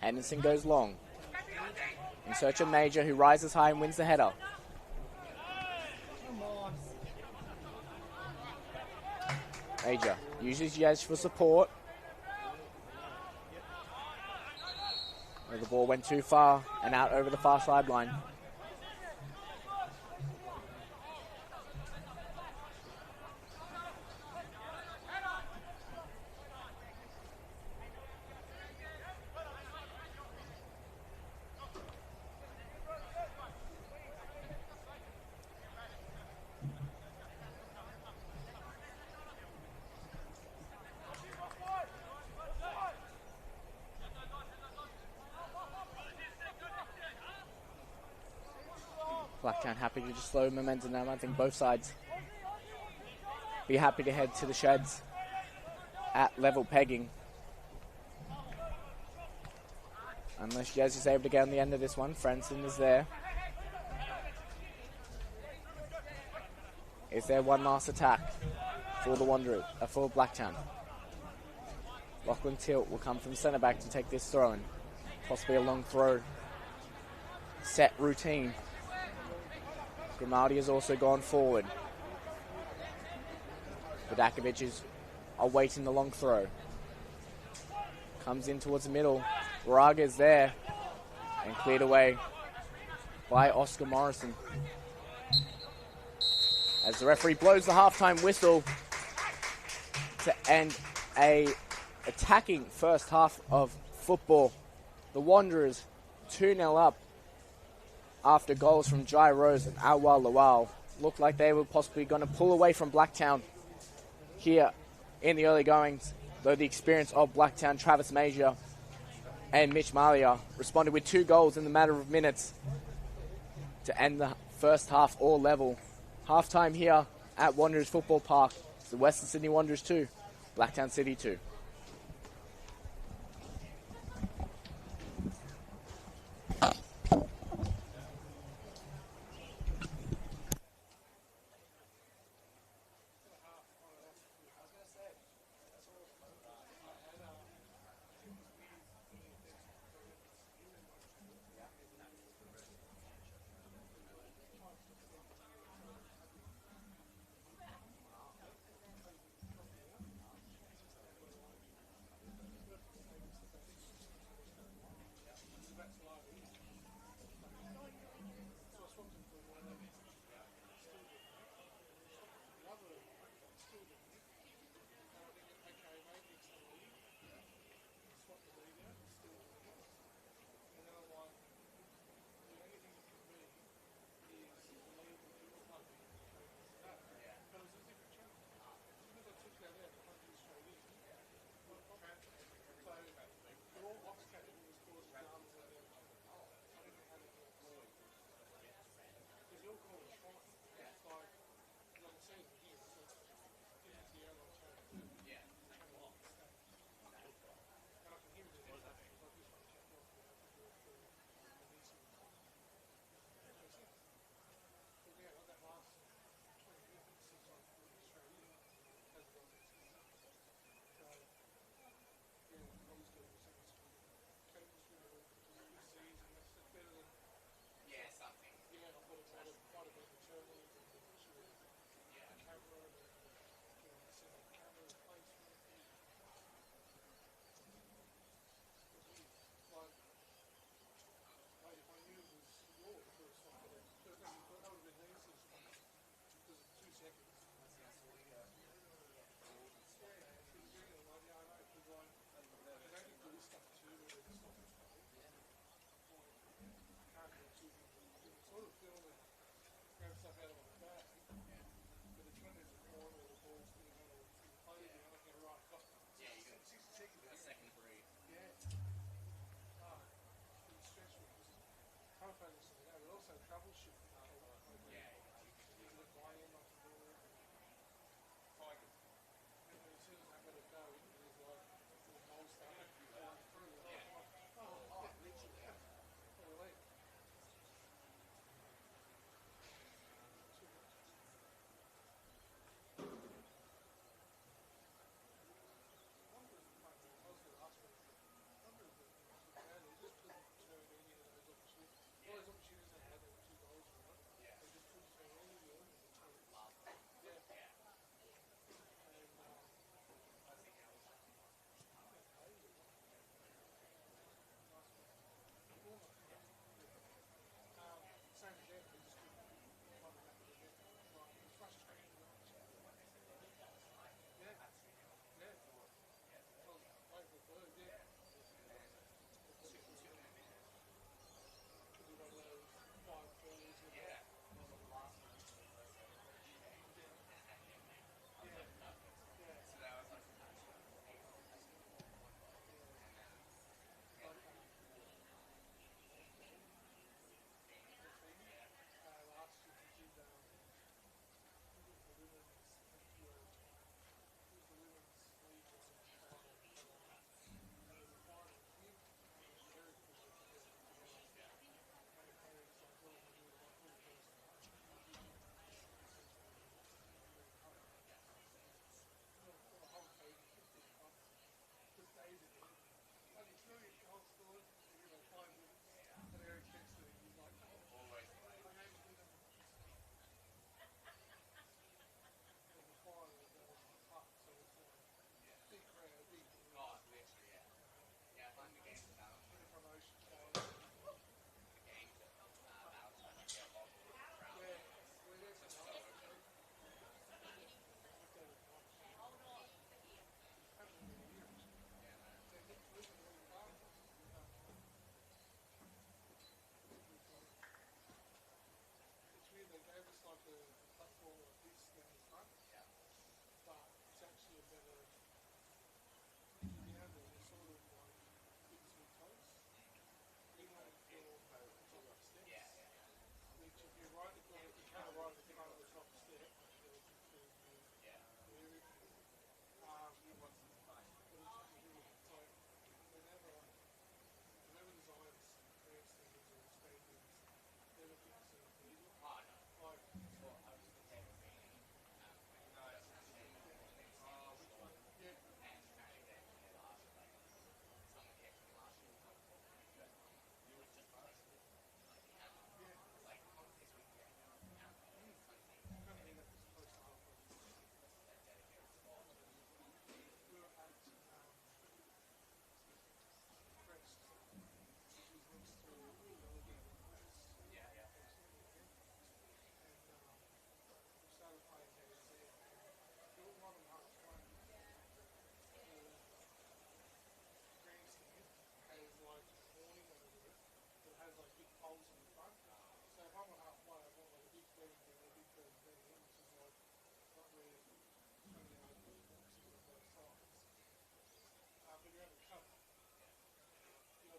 Henderson goes long. In search of Major, who rises high and wins the header. Major uses Yez for support. The ball went too far and out over the far sideline. Blacktown happy to just slow momentum down. I think both sides be happy to head to the sheds at level pegging. Unless Jez is able to get on the end of this one. Franson is there. Is there one last attack for the Wanderers, for Blacktown? Lachlan Tilt will come from centre back to take this throw in. Possibly a long throw. Set routine. Grimaldi has also gone forward. Vidakovic is awaiting the long throw. Comes in towards the middle. Waraga is there and cleared away by Oscar Morrison. As the referee blows the halftime whistle to end a attacking first half of football. The Wanderers 2-0 up after goals from Jai Rose and Awal Lawal. Looked like they were possibly going to pull away from Blacktown here in the early goings, though the experience of Blacktown, Travis Major and Mitch Malia responded with 2 goals in the matter of minutes to end the first half all level. Halftime here at Wanderers Football Park. It's the Western Sydney Wanderers 2, Blacktown City 2.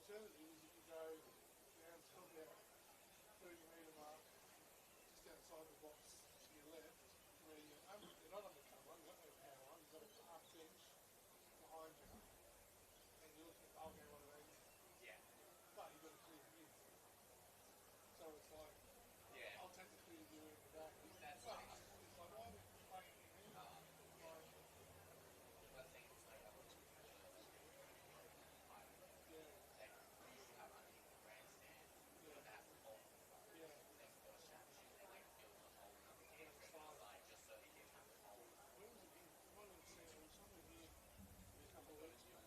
alternative is if you go down to about 30-metre mark, just outside the box to your left, where you're not undercover, you've got no power, you've got a park bench behind you, and you're looking at the whole game on an 80.
Yeah.
But you've got a clear view. So it's like,
Yeah.
I'll take the clear view in the back.
That's
But
like,
it's like, why are we playing in here? Like,
I think it's like a little
yeah,
like we used to have underneath the grandstand,
yeah,
that whole
yeah.
next door shack shit, they like built a hole in the entrance outside just so they didn't have the hole.
Where was it? One of the was somewhere here a couple of weeks ago.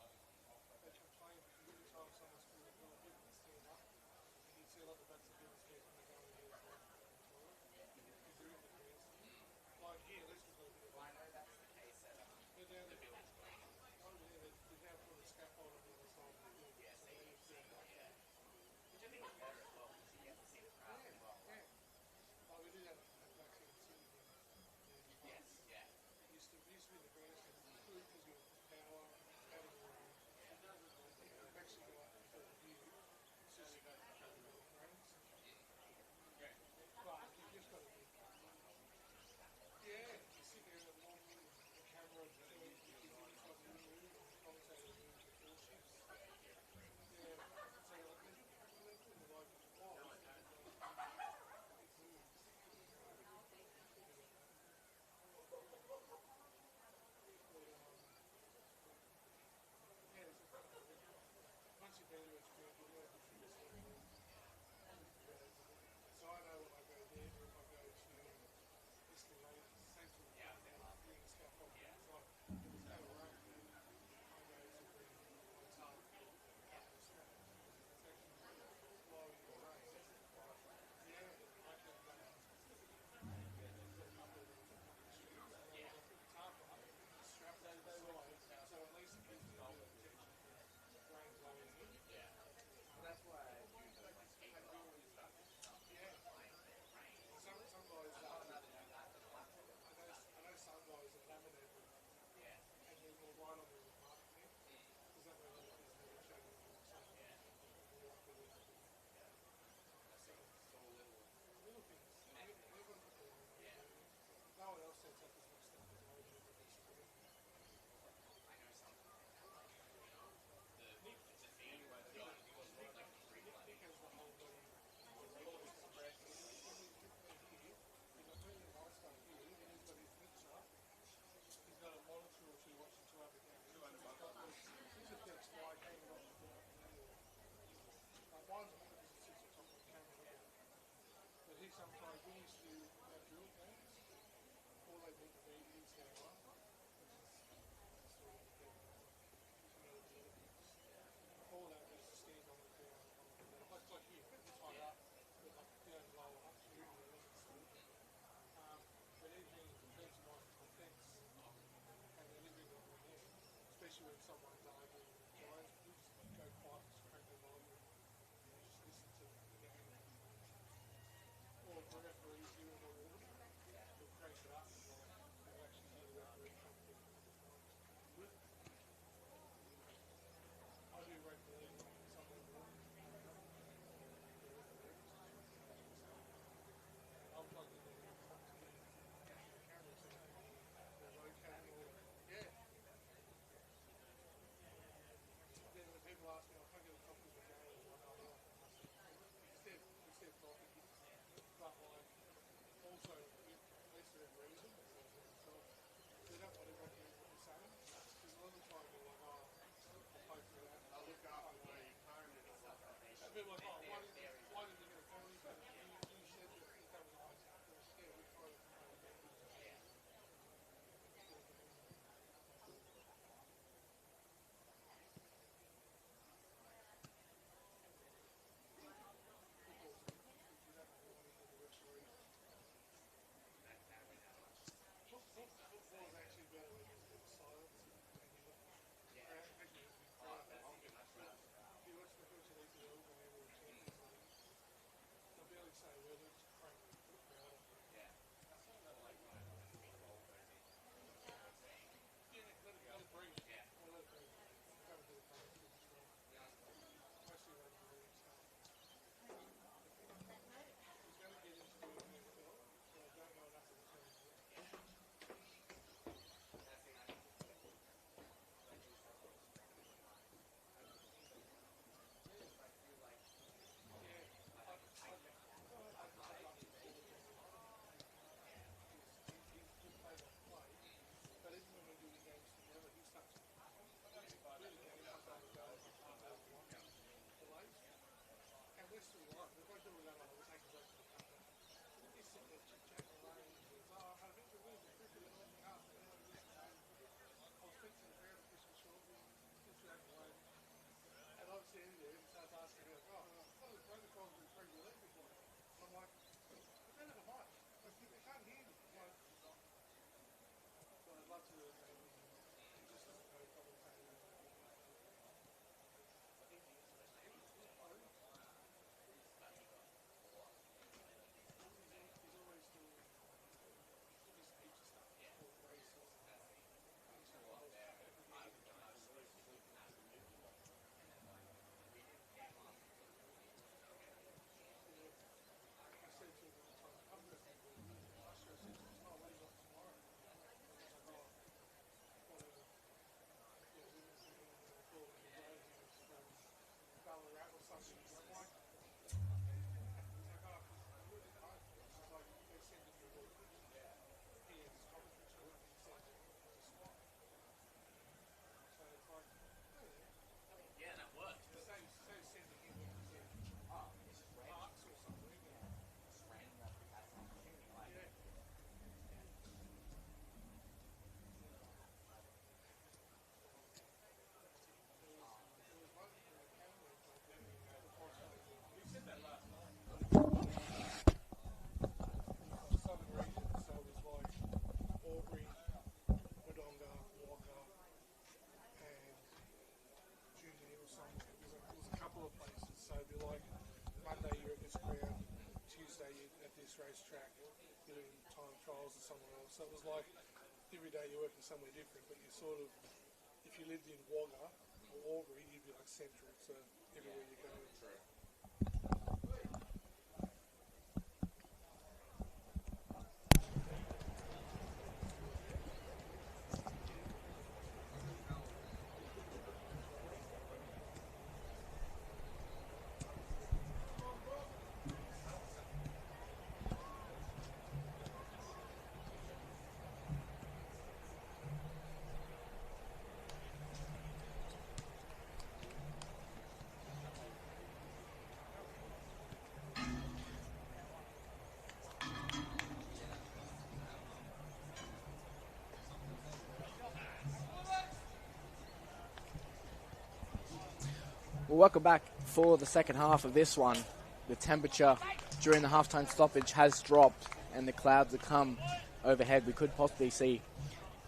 They complained because every time someone's through the door, people can stand up. And you'd see a lot of backs of people's heads when they go in here to the toilet. Because they're in the grandstand. Like here, let's just go to the
I know that's the case at
they're down
the
there.
village green.
Over there, they're now putting a scaffold on the other side of the building.
Yeah,
So
so you
they
can
can
see,
stand up.
yeah. Which I think is better as well because you get to see the crowd as well.
Yeah. Like we did that at Blacktown City here.
Yes, yeah.
It used to be in the grandstand. Good because you had power, having a room. You've actually got a view. It's just you got to go to the frames. But you've just got to be. Yeah, you sit there at one minute, the camera, you like move, and the commentator moves the four shifts. Yeah, so you're like, they're doing the right wall. It moves. Yeah, once you've been to experience, you know the truth. So I know when I go there, or if I go to Central, doing a scaffold, it's like, there's no rain. I go to the hotel, it's actually blowing the rain. Yeah, I can strap that side, so at least it gives me a bit of protection from rain blowing in.
That's why I use like my skateboard and stuff.
Yeah. Some guys I know some guys are laminated and they're more right on the mark thing. Because that way there's no shadow on the side.
So
Little things. They've got to put their own way. No one else sets up as much stuff as I do with this thing.
I know something. It's a thing where the guy was like a free one.
Nick has the whole body. He's got plenty of my stuff here, and he's got his mixer. He's got a monitor or two watching two other games. His effects like hanging off the wall. Mine's on because it sits on top of the camera. But he sometimes, we used to do drill games, all they did to be is their one, which is sort of the all that was to stand on the ground. Like here, it's high up, but like down low up, shooting the limits. But anything that's my defence, and then living on the net, especially when someone's arguing with guys, we just go quiet, just crank the volume, and just listen to the game. Or if the referee's doing the order, we'll crank it up and we'll actually hear the referee come to I do regularly something I'll plug in the cameras and they're locating all. Yeah. Then when people ask me, I'll get a copy of the game and what I'll instead talking. But like also unless they're in reason, they don't want everyone hearing what you're saying. Because a lot of the time they're like, oh, I'll poke through that. I'll look after where you phone and stuff like that. People are like, oh, why didn't you get a phone? You said that was nice. Yeah, we try to Football is actually better when there's a bit of silence and you look if you watch the first of these game or Champions League, they'll barely say a word, they'll just crank the crowd up.
Yeah.
Yeah, let it breathe.
Yeah.
Let it breathe. Got to do it. Mostly this racetrack, doing time trials or somewhere else. So it was like every day you're working somewhere different, but you sort of, if you lived in Wagga or Albury, you'd be like central to everywhere you go.
Well, welcome back for the second half of this one. The temperature during the halftime stoppage has dropped and the clouds have come overhead. We could possibly see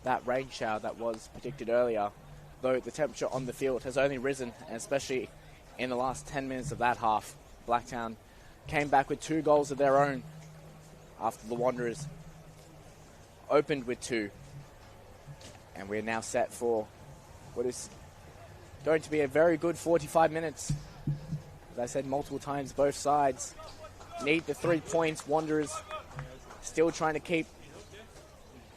that rain shower that was predicted earlier, though the temperature on the field has only risen, and especially in the last 10 minutes of that half. Blacktown came back with 2 goals of their own after the Wanderers opened with 2. And we're now set for what is going to be a very good 45 minutes. As I said multiple times, both sides need the 3 points. Wanderers still trying to keep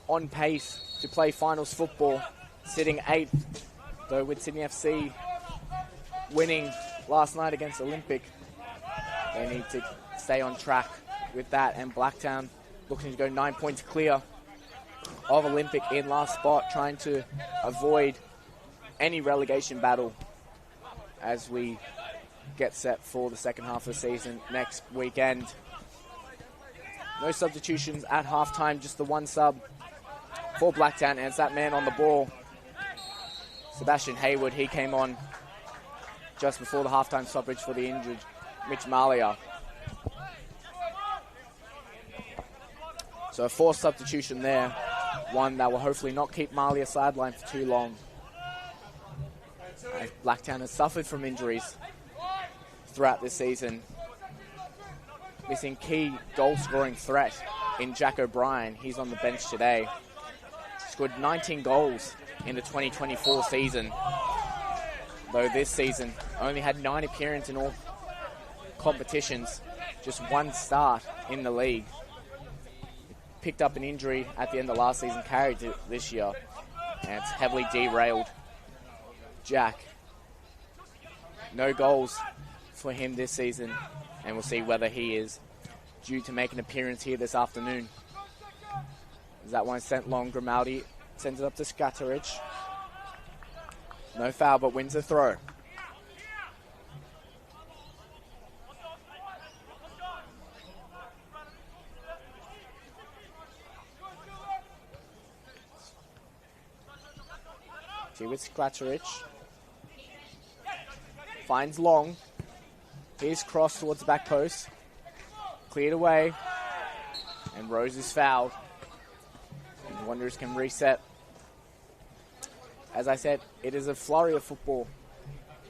on pace to play finals football, sitting 8th, though with Sydney FC winning last night against Olympic, they need to stay on track with that. And Blacktown looking to go 9 points clear of Olympic in last spot, trying to avoid any relegation battle as we get set for the second half of the season next weekend. No substitutions at halftime, just the 1 sub for Blacktown, and it's that man on the ball, Sebastian Hayward. He came on just before the halftime stoppage for the injured Mitch Malia. So a forced substitution there, one that will hopefully not keep Malia sidelined for too long. Blacktown has suffered from injuries throughout this season, missing key goal-scoring threat in Jack O'Brien. He's on the bench today. Scored 19 goals in the 2024 season, though this season only had 9 appearances in all competitions, just 1 start in the league. Picked up an injury at the end of last season, carried it this year, and it's heavily derailed Jack. No goals for him this season, and we'll see whether he is due to make an appearance here this afternoon. As that one sent long, Grimaldi sends it up to Skatarich. No foul, but wins the throw. Here with Skatarich. Finds Long. Here's cross towards the back post. Cleared away. And Rose is fouled. And the Wanderers can reset. As I said, it is a flurry of football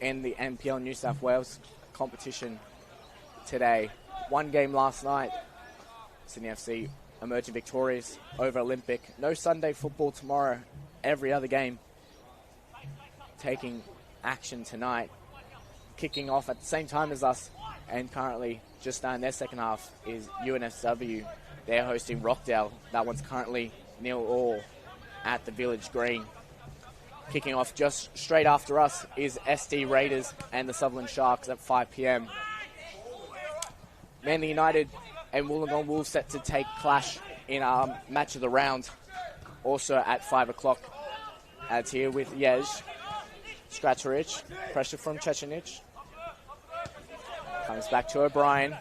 in the NPL New South Wales competition today. 1 game last night. Sydney FC emerging victorious over Olympic. No Sunday football tomorrow. Every other game taking action tonight. Kicking off at the same time as us, and currently just starting their second half, is UNSW. They're hosting Rockdale. That one's currently 0-0 at the Village Green. Kicking off just straight after us is SD Raiders and the Sutherland Sharks at 5 p.m. Manly United and Wollongong Wolves set to take clash in our match of the round, also at 5 o'clock. As here with Yej. Skatarich, pressure from Chechenich. Comes back to O'Brien.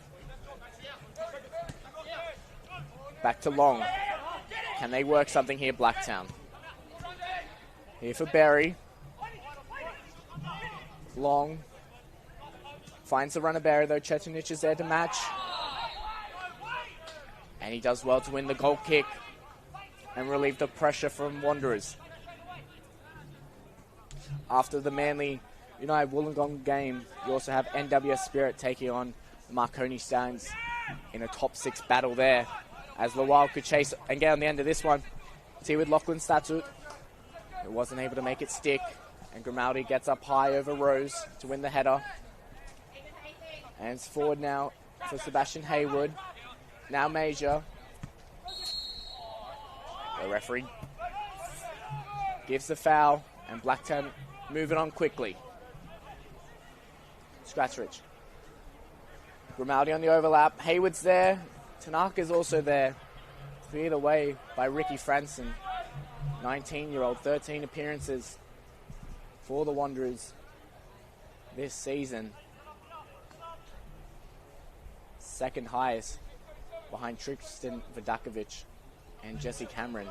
Back to Long. Can they work something here, Blacktown? Here for Berry. Long. Finds the runner Berry, though. Chechenich is there to match. And he does well to win the goal kick and relieve the pressure from Wanderers. After the Manly United Wollongong game, you also have NWS Spirit taking on the Marconi Stallions in a top 6 battle there, as Lawal could chase and get on the end of this one. See with Lachlan Statut, who wasn't able to make it stick, and Grimaldi gets up high over Rose to win the header. And it's forward now for Sebastian Haywood. Now Major. The referee gives the foul, and Blacktown moving on quickly. Scratchridge. Grimaldi on the overlap. Haywood's there. Tanaka's also there. Cleared away by Ricky Franson. 19-year-old, 13 appearances for the Wanderers this season. Second highest behind Tristan Vidakovic and Jesse Cameron,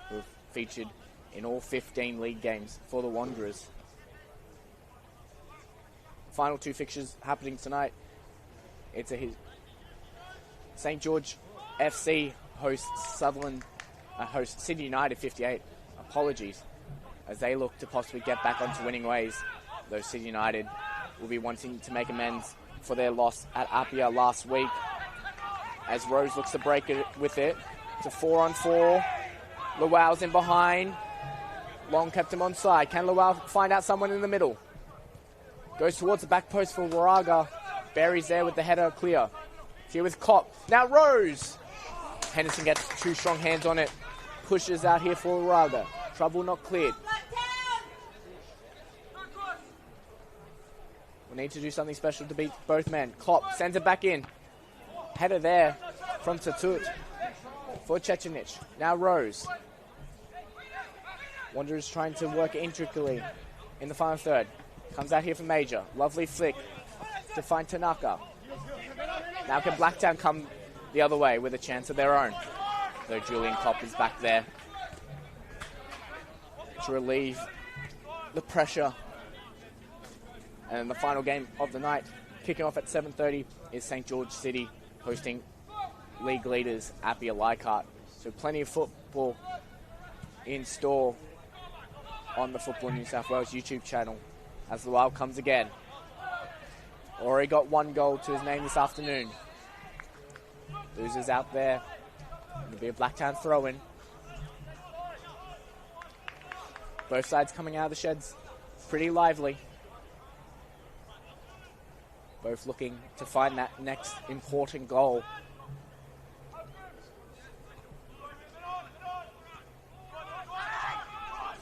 who have featured in all 15 league games for the Wanderers. Final 2 fixtures happening tonight. It's a St. George FC hosts Sydney United 58. Apologies, as they look to possibly get back onto winning ways. Though Sydney United will be wanting to make amends for their loss at Apia last week. As Rose looks to break it with it. It's a 4-on-4. Luau's in behind. Long kept him on side. Can Luau find out someone in the middle? Goes towards the back post for Waraga. Barry's there with the header clear. Here with Kopp. Now Rose. Henderson gets 2 strong hands on it. Pushes out here for Waraga. Trouble not cleared. We need to do something special to beat both men. Kopp sends it back in. Header there from Tatut for Cecenic. Now Rose. Wanderers trying to work intricately in the final third. Comes out here for Major. Lovely flick to find Tanaka. Now can Blacktown come the other way with a chance of their own? Though Julian Kopp is back there to relieve the pressure. And the final game of the night, kicking off at 7:30, is St. George City hosting league leaders Apia Leichhardt. So plenty of football in store on the Football New South Wales YouTube channel as Luau comes again. Already got 1 goal to his name this afternoon. Losers out there. It'll be a Blacktown throw-in. Both sides coming out of the sheds pretty lively. Both looking to find that next important goal.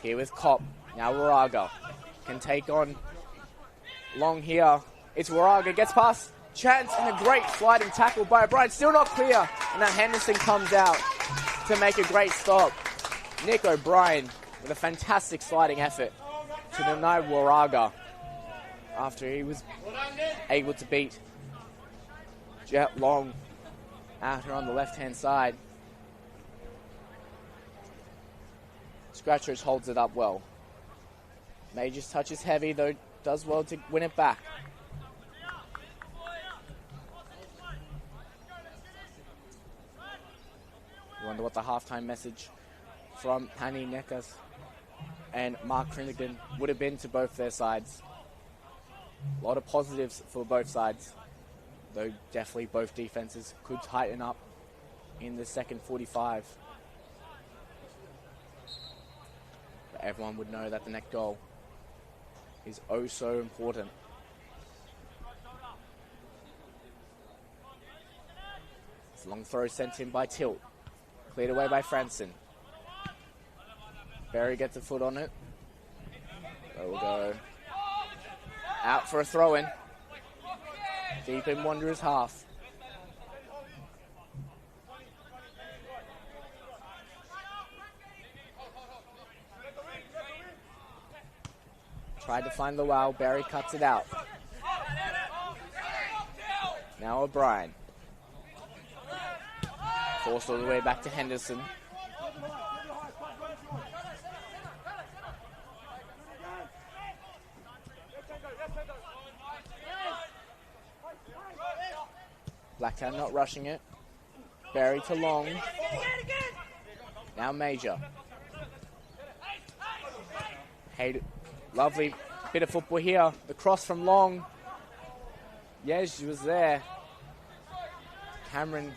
Here with Kopp. Now Waraga can take on Long here. It's Waraga. Gets past Chance and a great sliding tackle by O'Brien. Still not clear. And now Henderson comes out to make a great stop. Nick O'Brien with a fantastic sliding effort to deny Waraga after he was able to beat Jet Long out here on the left-hand side. Scratchers holds it up well. Major's touch is heavy, though does well to win it back. I wonder what the halftime message from Hani Nekas and Mark Crinigan would have been to both their sides. A lot of positives for both sides, though definitely both defenses could tighten up in the second 45. But everyone would know that the next goal is oh so important. It's a long throw sent in by Tilt. Cleared away by Franson. Barry gets a foot on it. So we'll go out for a throw-in. Deep in Wanderers' half. Tried to find the wow. Barry cuts it out. Now O'Brien. Forced all the way back to Henderson. Blacktown not rushing it. Barry to Long. Now Major. Lovely bit of football here. The cross from Long. Yes, she was there. Cameron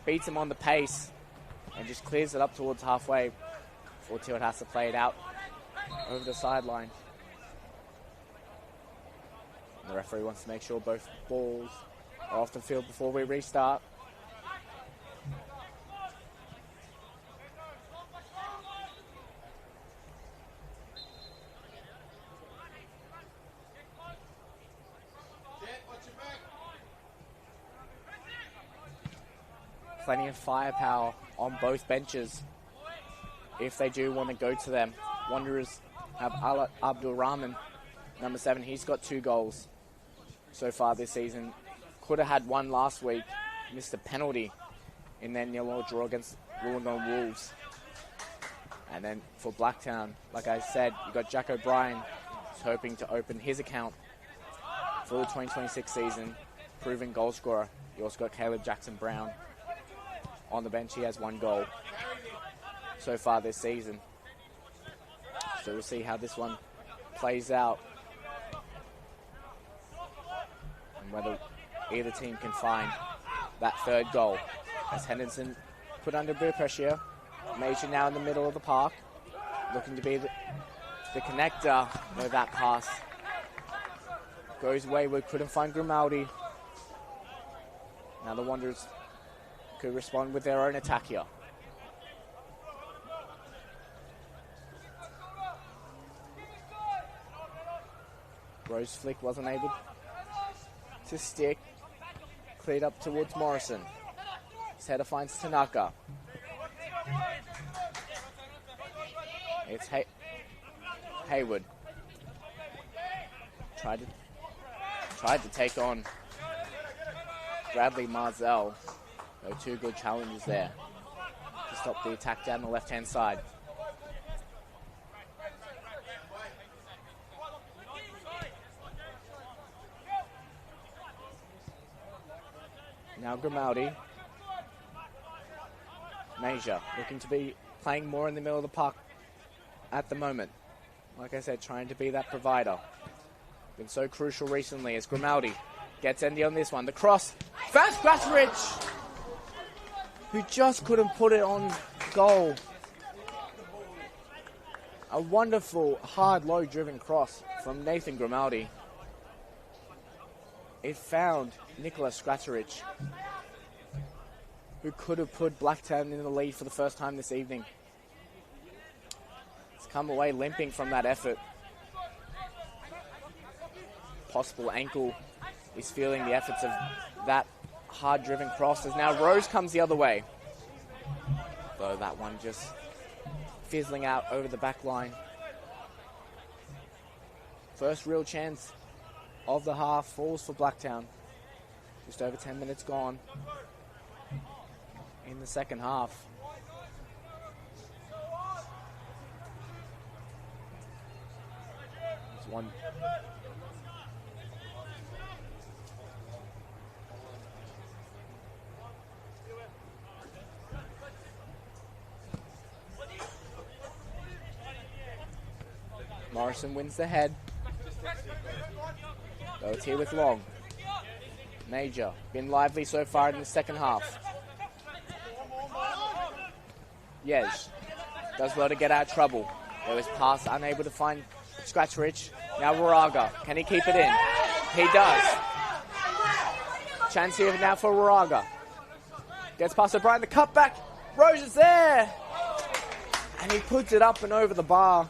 beats him on the pace and just clears it up towards halfway before Tilt has to play it out over the sideline. And the referee wants to make sure both balls are off the field before we restart. Plenty of firepower on both benches if they do want to go to them. Wanderers have Abdul Rahman, number 7. He's got 2 goals so far this season. Could have had 1 last week. Missed a penalty in their 0-0 draw against Wollongong Wolves. And then for Blacktown, like I said, you've got Jack O'Brien, who's hoping to open his account for the 2026 season, proven goal scorer. You also got Caleb Jackson-Brown on the bench. He has 1 goal so far this season. So we'll see how this one plays out and whether either team can find that 3rd goal. As Henderson put under a bit of pressure. Major now in the middle of the park, looking to be the connector. No, that pass goes wayward. Couldn't find Grimaldi. Now the Wanderers could respond with their own attack here. Rose Flick wasn't able to stick. Cleared up towards Morrison. His header finds Tanaka. It's Hayward. Tried to take on Bradley Marzell. No, 2 good challenges there to stop the attack down the left-hand side. Now Grimaldi. Major looking to be playing more in the middle of the park at the moment. Like I said, trying to be that provider. Been so crucial recently as Grimaldi gets Andy on this one. The cross. Fast Glasrich, who just couldn't put it on goal. A wonderful, hard, low-driven cross from Nathan Grimaldi. It found Nicholas Scratcherich, who could have put Blacktown in the lead for the first time this evening. He's come away limping from that effort. Possible ankle. He's feeling the efforts of that hard-driven cross as now Rose comes the other way. Though that one just fizzling out over the back line. First real chance of the half falls for Blacktown. Just over 10 minutes gone in the second half. There's one. Morrison wins the head. So it's here with Long. Major, been lively so far in the second half. Yes, does well to get out of trouble. There was pass, unable to find Scratcherich. Now Waraga, can he keep it in? He does. Chance here now for Waraga. Gets past O'Brien, the cutback. Rose is there. And he puts it up and over the bar.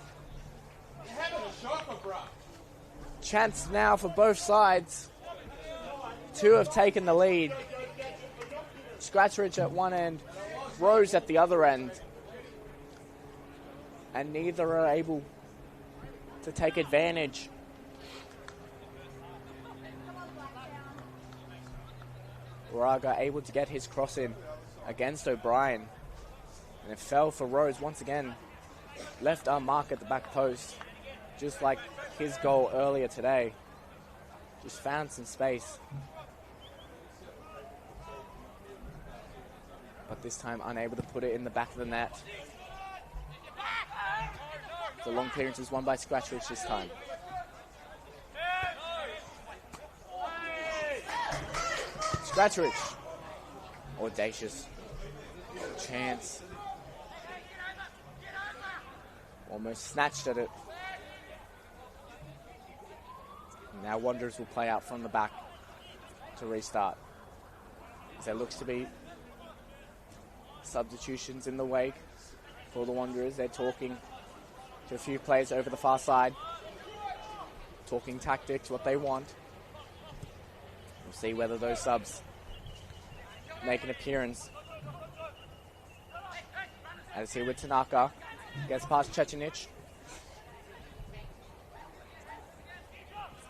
Chance now for both sides. 2 have taken the lead. Scratcherich at one end, Rose at the other end. And neither are able to take advantage. Waraga able to get his cross in against O'Brien. And it fell for Rose once again. Left unmarked at the back post. Just like his goal earlier today. Just found some space. But this time unable to put it in the back of the net. The long clearance is won by Scratcherich this time. Scratcherich. Audacious. Chance. Almost snatched at it. Now Wanderers will play out from the back to restart. As there looks to be substitutions in the wake for the Wanderers. They're talking to a few players over the far side. Talking tactics, what they want. We'll see whether those subs make an appearance. As here with Tanaka. Gets past Chechenich.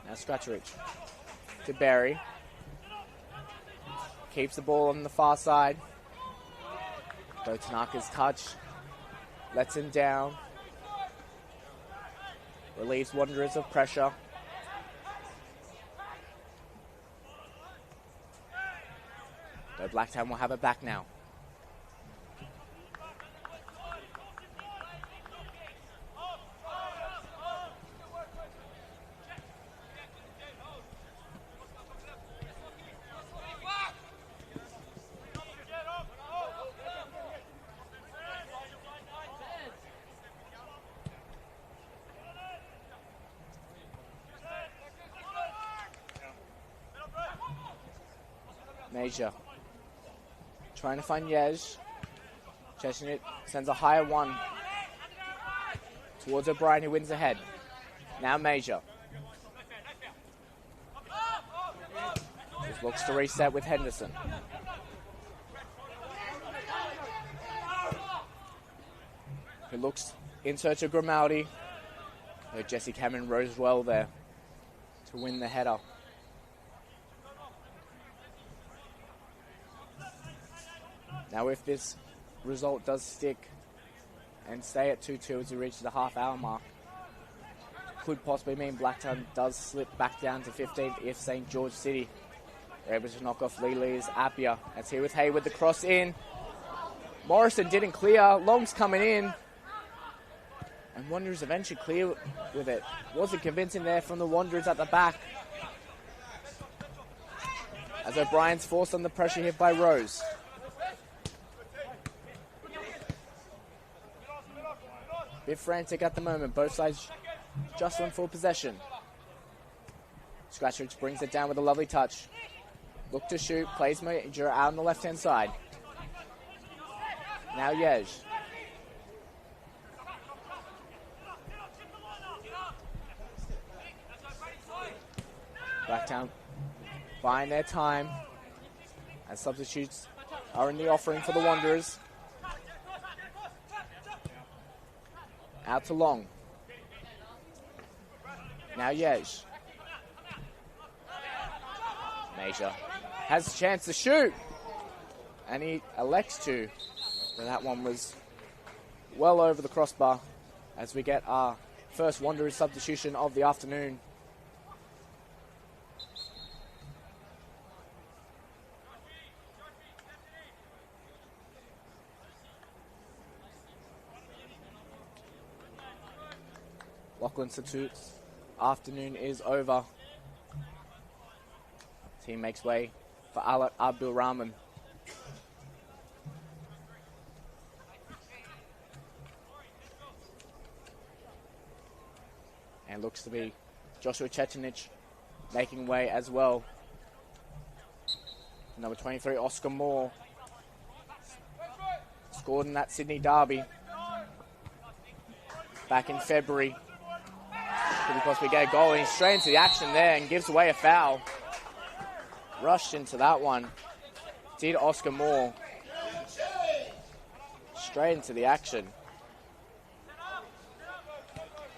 Now Scratcherich to Barry. Keeps the ball on the far side. Though Tanaka's touch lets him down. Relieves Wanderers of pressure. Though Blacktown will have it back now. Major trying to find Yej. Chechenich sends a higher one towards O'Brien, who wins the head. Now Major. Just looks to reset with Henderson. Who looks in search of Grimaldi. Jesse Cameron rose well there to win the header. Now if this result does stick and stay at 2-2 as we reach the half-hour mark, could possibly mean Blacktown does slip back down to 15th if St. George City are able to knock off Lele's Appia. That's here with Hayward, the cross in. Morrison didn't clear. Long's coming in. And Wanderers eventually clear with it. Wasn't convincing there from the Wanderers at the back. As O'Brien's forced under pressure here by Rose. Bit frantic at the moment. Both sides jostling for possession. Scratcherich brings it down with a lovely touch. Look to shoot. Plays Major out on the left-hand side. Now Yej. Blacktown buying their time as substitutes are in the offering for the Wanderers. Out to Long. Now Yej. Major has a chance to shoot. And he elects to. But that one was well over the crossbar as we get our first Wanderers substitution of the afternoon. Lachlan Institute's afternoon is over. Team makes way for Alak Abdul Rahman. And looks to be Joshua Chechenich making way as well. Number 23, Oscar Moore. Scored in that Sydney derby back in February. Could possibly get a goal, and he's straight into the action there and gives away a foul. Rushed into that one. Did Oscar Moore. Straight into the action.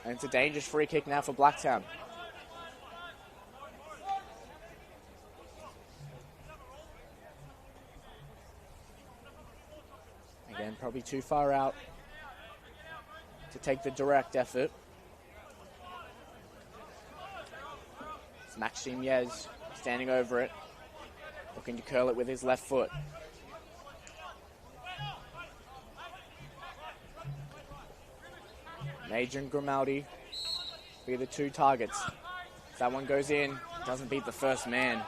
And it's a dangerous free kick now for Blacktown. Again, probably too far out to take the direct effort. It's Maxime Yez standing over it, looking to curl it with his left foot. Major and Grimaldi be the two targets. If that one goes in, doesn't beat the first man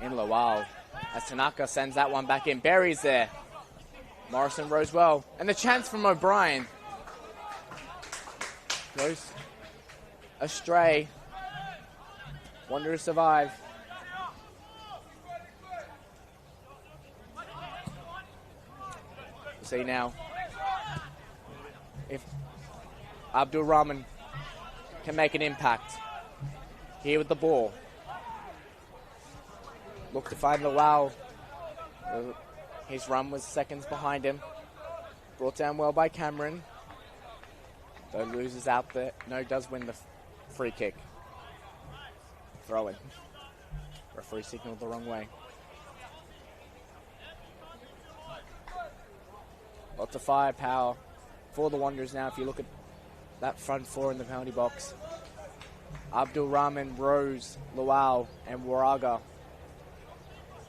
in Lawal. as Tanaka sends that one back in. Berry's there. Morrison rows well. And the chance from O'Brien goes astray. Wanderers survive. We'll see now if Abdul Rahman can make an impact here with the ball. Look to find Lawal. His run was seconds behind him. Brought down well by Cameron. Though loses out there. No, does win the free kick. Throw in. Referee signaled the wrong way. Lots of firepower for the Wanderers now. If you look at that front four in the penalty box. Abdul Rahman, Rose, Lawal, and Waraga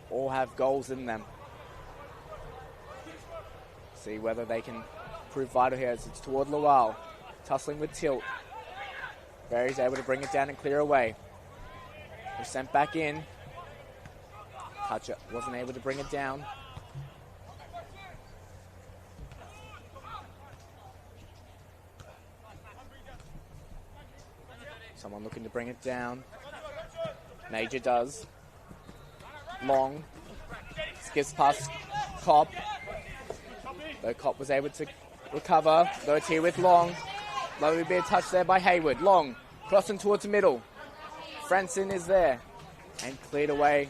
all have goals in them. See whether they can prove vital here as it's toward Lawal. Tussling with Tilt. Barry's able to bring it down and clear away. They're sent back in. Toucher wasn't able to bring it down. Someone looking to bring it down. Major does. Long. Skips past Kopp. Though Kopp was able to recover. Though it's here with Long. Lovely bit of touch there by Hayward. Long. Crossing towards the middle. Franson is there. And cleared away.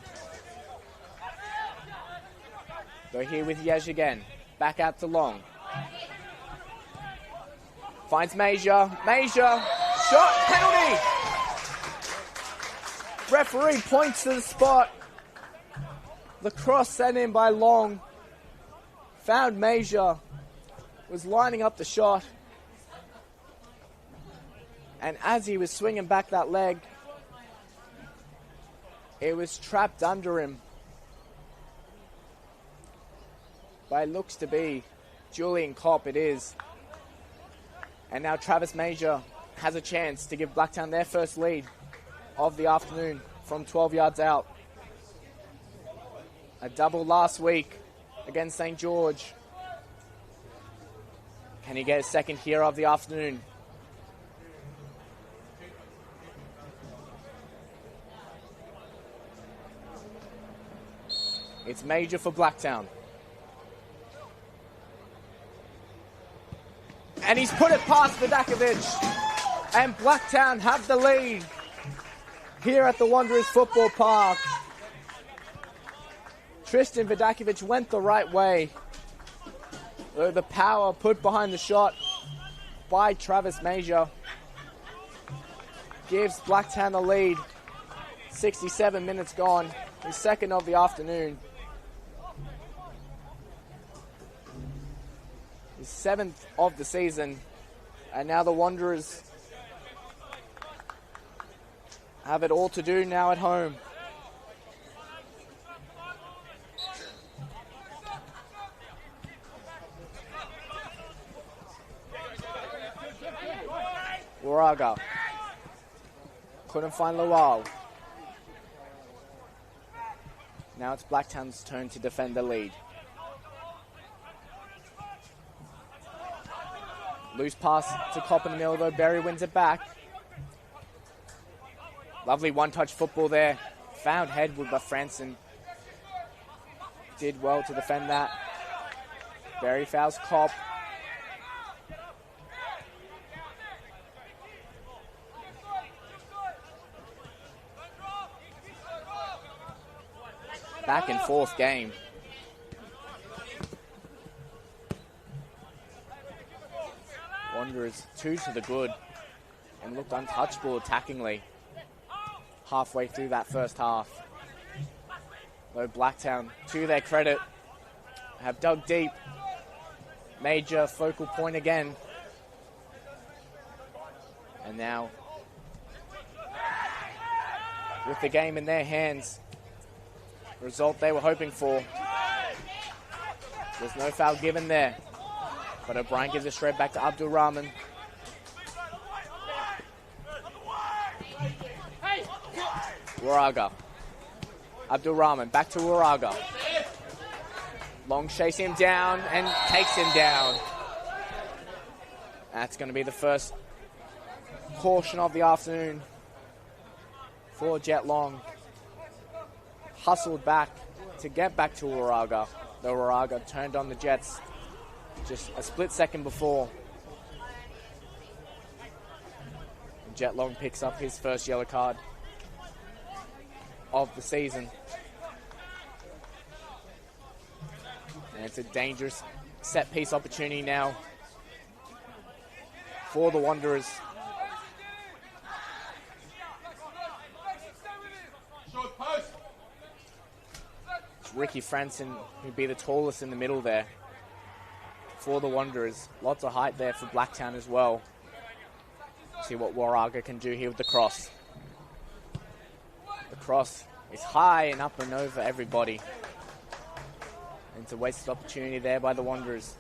Though here with Yesh again. Back out to Long. Finds Major. Major. Shot. Penalty. Referee points to the spot. The cross sent in by Long. Found Major. Was lining up the shot. And as he was swinging back that leg, it was trapped under him. But it looks to be Julian Kopp, it is. And now Travis Major has a chance to give Blacktown their first lead of the afternoon from 12 yards out. A double last week against St. George. Can he get a second here of the afternoon? It's Major for Blacktown. And he's put it past Vidakovic. And Blacktown have the lead here at the Wanderers Football Park. Tristan Vidakovic went the right way. The power put behind the shot by Travis Major gives Blacktown the lead. 67 minutes gone. His second of the afternoon. His seventh of the season. And now the Wanderers have it all to do now at home. Waraga. Couldn't find Lawal. Now it's Blacktown's turn to defend the lead. Loose pass to Kopp in the middle, though Berry wins it back. Lovely one-touch football there. Found Headwood, but Franson did well to defend that. Berry fouls Kopp. Back and forth game. Wanderers 2 to the good and looked untouchable attackingly halfway through that first half. Though Blacktown, to their credit, have dug deep. Major focal point again. And now, with the game in their hands, result they were hoping for. There's no foul given there. But O'Brien gives it straight back to Abdul Rahman. Waraga. Abdul Rahman back to Waraga. Long chasing him down and takes him down. That's going to be the first portion of the afternoon for Jet Long. Hustled back to get back to Waraga. Though Waraga turned on the Jets just a split second before. Jet Long picks up his first yellow card of the season. And it's a dangerous set-piece opportunity now for the Wanderers. It's Ricky Franson, who'd be the tallest in the middle there for the Wanderers. Lots of height there for Blacktown as well. See what Waraga can do here with the cross. The cross is high and up and over everybody. And it's a wasted opportunity there by the Wanderers.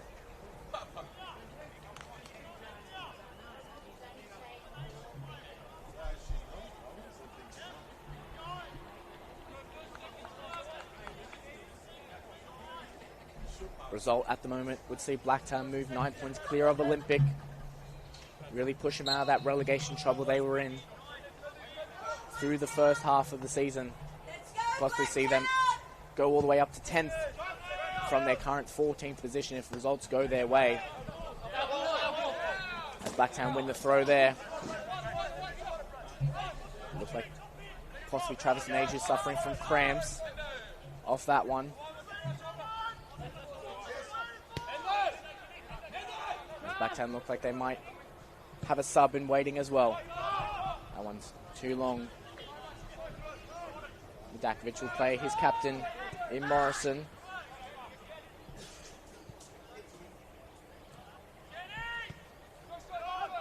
Result at the moment would see Blacktown move 9 points clear of Olympic. Really push them out of that relegation trouble they were in through the first half of the season. Plus we see them go all the way up to 10th from their current 14th position if results go their way. As Blacktown win the throw there. Looks like possibly Travis Major suffering from cramps off that one. Blacktown look like they might have a sub in waiting as well. That one's too long. Dakovic will play his captain in Morrison.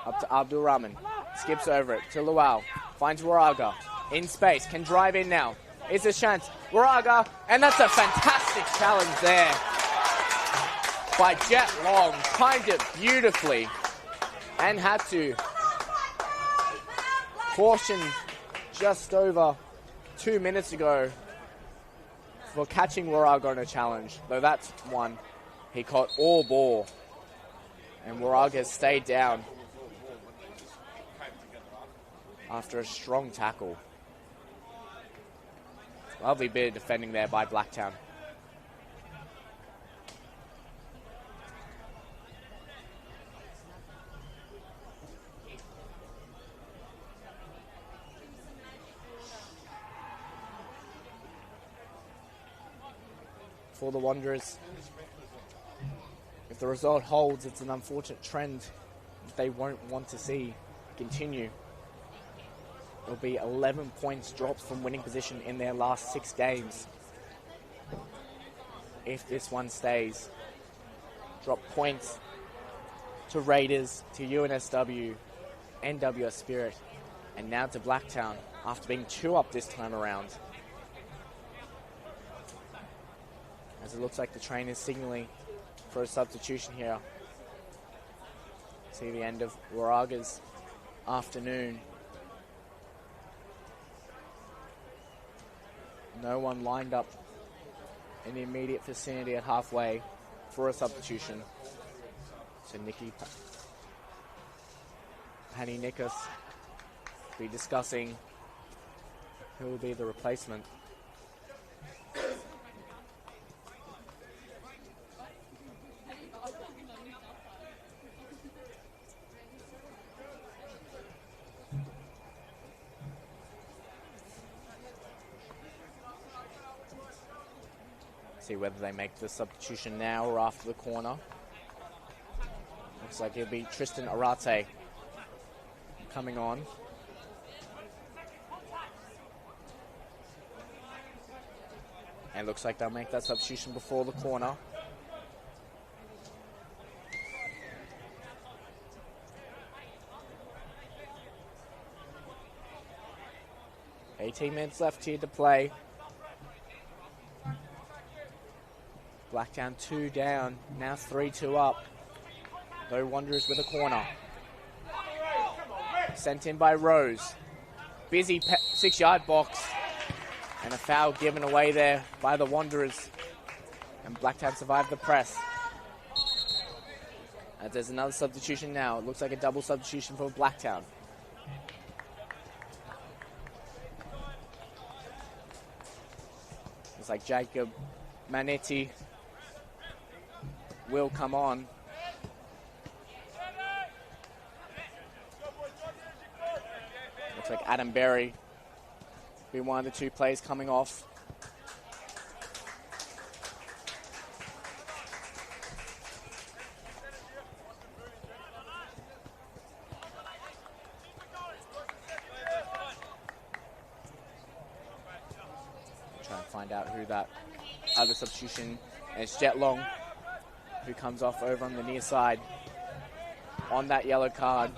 Up to Abdul Rahman. Skips over it to Luau. Finds Waraga. In space. Can drive in now. It's a chance. Waraga. And that's a fantastic challenge there by Jet Long. Timed it beautifully. And had to caution just over 2 minutes ago for catching Waraga on a challenge. Though that's one he caught all ball. And Waraga has stayed down after a strong tackle. Lovely bit of defending there by Blacktown. For the Wanderers, if the result holds, it's an unfortunate trend that they won't want to see continue. It'll be 11 points dropped from winning position in their last 6 games. If this one stays, drop points to Raiders, to UNSW, NWS Spirit, and now to Blacktown after being 2 up this time around. As it looks like the train is signaling for a substitution here. See the end of Waraga's afternoon. No one lined up in the immediate vicinity at halfway for a substitution. So Nikki Paninikos will be discussing who will be the replacement. See whether they make the substitution now or after the corner. Looks like it'll be Tristan Arate coming on. And looks like they'll make that substitution before the corner. $18 left here to play. Blacktown 2 down, now 3-2 up. Though Wanderers with a corner. Sent in by Rose. Busy 6-yard box. And a foul given away there by the Wanderers. And Blacktown survived the press. As there's another substitution now. It looks like a double substitution for Blacktown. Looks like Jacob Manetti will come on. Looks like Adam Berry will be one of the two players coming off. Try and find out who that other substitution is. Jet Long, who comes off over on the near side on that yellow card.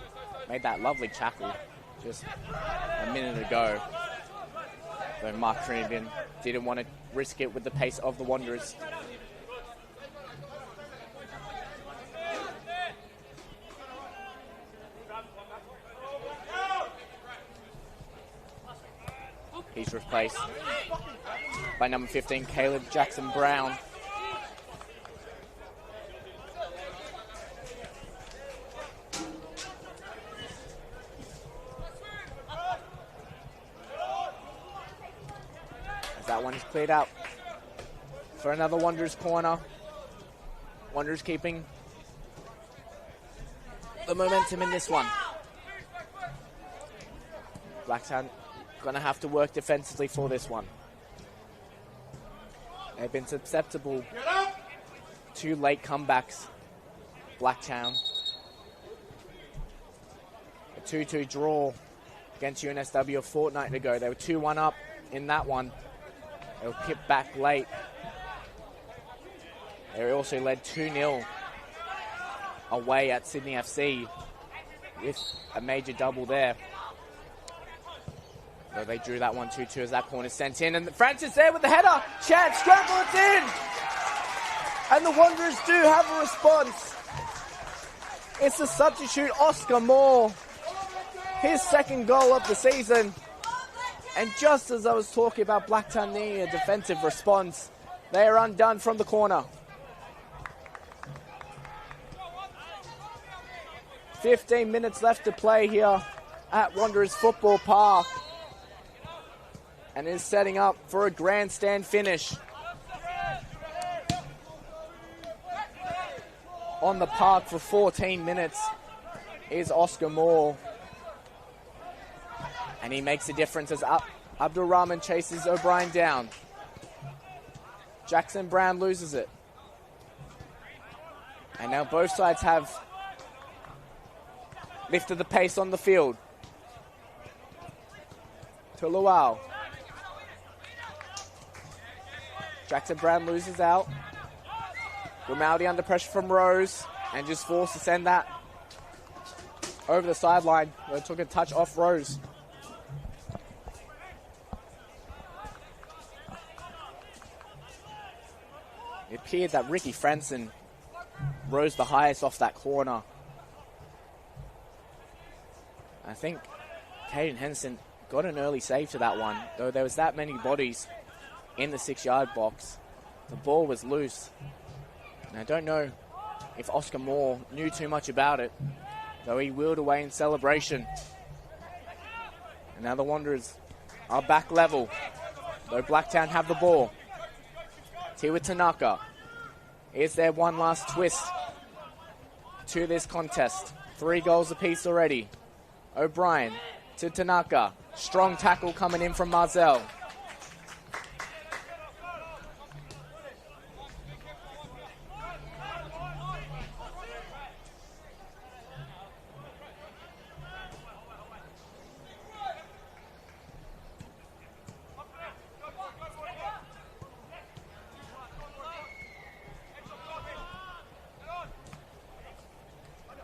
Made that lovely tackle just a minute ago. Though Mark Trinidad didn't want to risk it with the pace of the Wanderers. He's replaced by number 15, Caleb Jackson Brown. As that one is cleared out for another Wanderers corner. Wanderers keeping the momentum in this one. Blacktown going to have to work defensively for this one. They've been susceptible to late comebacks. Blacktown. A 2-2 draw against NSW a fortnight ago. They were 2-1 up in that one. They were kicked back late. They also led 2-0 away at Sydney FC with a major double there. So they drew that one 2-2 as that corner sent in. And Francis there with the header. Chance, scramble, it's in. And the Wanderers do have a response. It's the substitute, Oscar Moore. His second goal of the season. And just as I was talking about Blacktown needing a defensive response, they are undone from the corner. 15 minutes left to play here at Wanderers Football Park. And is setting up for a grandstand finish. On the park for 14 minutes is Oscar Moore. And he makes a difference as Abdul Rahman chases O'Brien down. Jackson Brown loses it. And now both sides have lifted the pace on the field. To Luau. Jackson Brown loses out. Grimaldi under pressure from Rose and just forced to send that over the sideline. They took a touch off Rose. It appeared that Ricky Franson rose the highest off that corner. I think Caden Henson got an early save to that one, though there was that many bodies in the 6-yard box. The ball was loose. And I don't know if Oscar Moore knew too much about it, though he wheeled away in celebration. And now the Wanderers are back level, though Blacktown have the ball. Tiwa Tanaka. Is there one last twist to this contest? 3 goals apiece already. O'Brien to Tanaka. Strong tackle coming in from Marzell.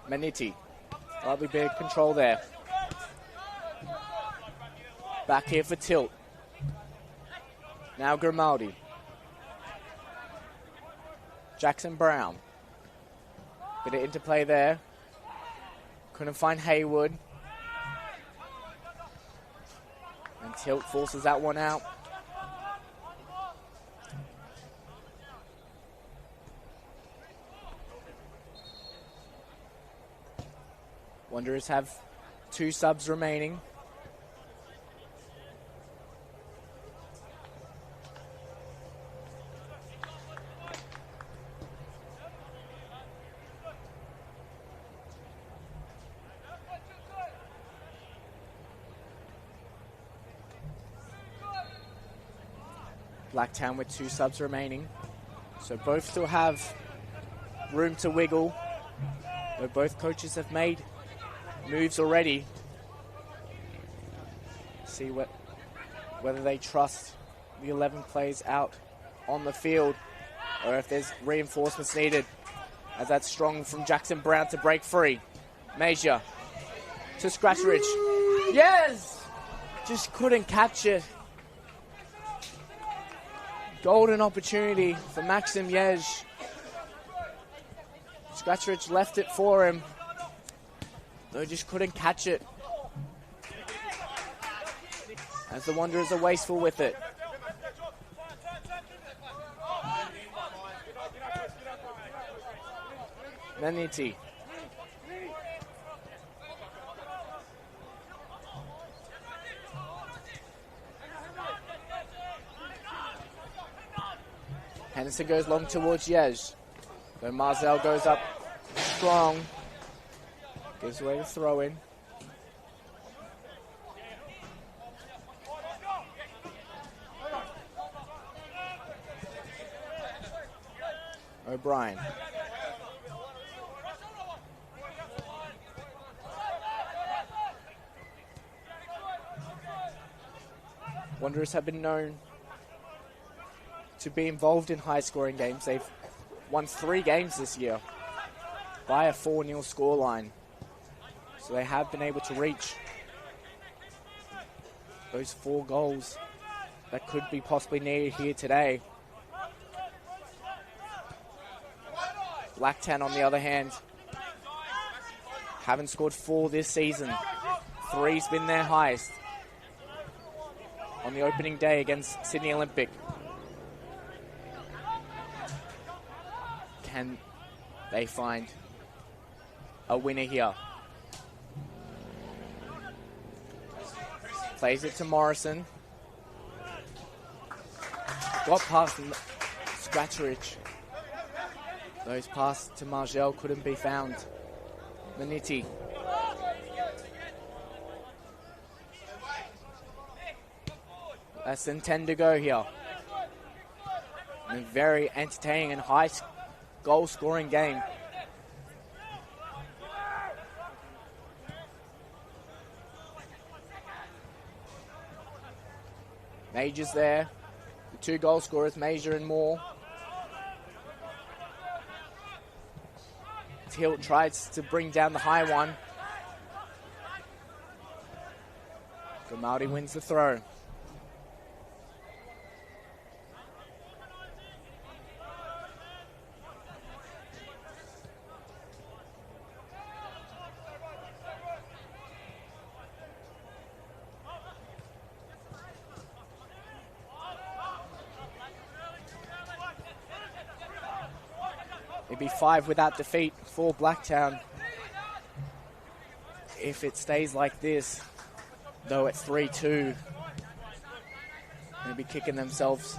Maniti, slightly big control there. Back here for Tilt. Now Grimaldi. Jackson Brown. Bit of interplay there. Couldn't find Haywood. And Tilt forces that one out. Wanderers have 2 subs remaining. Blacktown with 2 subs remaining. So both still have room to wiggle. But both coaches have made moves already. See whether they trust the 11 players out on the field or if there's reinforcements needed. As that's strong from Jackson Brown to break free. Major to Scratchridge. Yes! Just couldn't catch it. Golden opportunity for Maxim Yej. Scratchridge left it for him, though just couldn't catch it. As the Wanderers are wasteful with it. Meniti. Henderson goes long towards Yej. Though Marzell goes up strong. Gives away the throw in. O'Brien. Wanderers have been known to be involved in high-scoring games. They've won 3 games this year by a 4-0 scoreline. So they have been able to reach those 4 goals that could be possibly needed here today. Blacktown, on the other hand, haven't scored 4 this season. 3's been their highest on the opening day against Sydney Olympic. Can they find a winner here? Plays it to Morrison. Got past Scratchridge. Those passes to Margell couldn't be found. Maniti. Less than 10 to go here. A very entertaining and high goal-scoring game. Major's there. The 2 goal scorers, Major and Moore. Tilt tries to bring down the high one. Grimaldi wins the throw. It'd be 5 without defeat for Blacktown if it stays like this, though at 3-2. They'll be kicking themselves.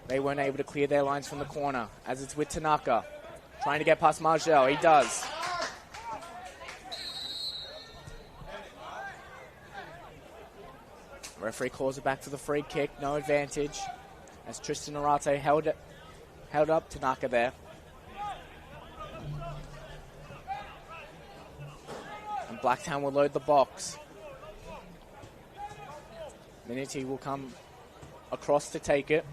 They weren't able to clear their lines from the corner, as it's with Tanaka. Trying to get past Margell. He does. Referee calls it back for the free kick. No advantage, as Tristan Arate held up Tanaka there. Blacktown will load the box. Minity will come across to take it.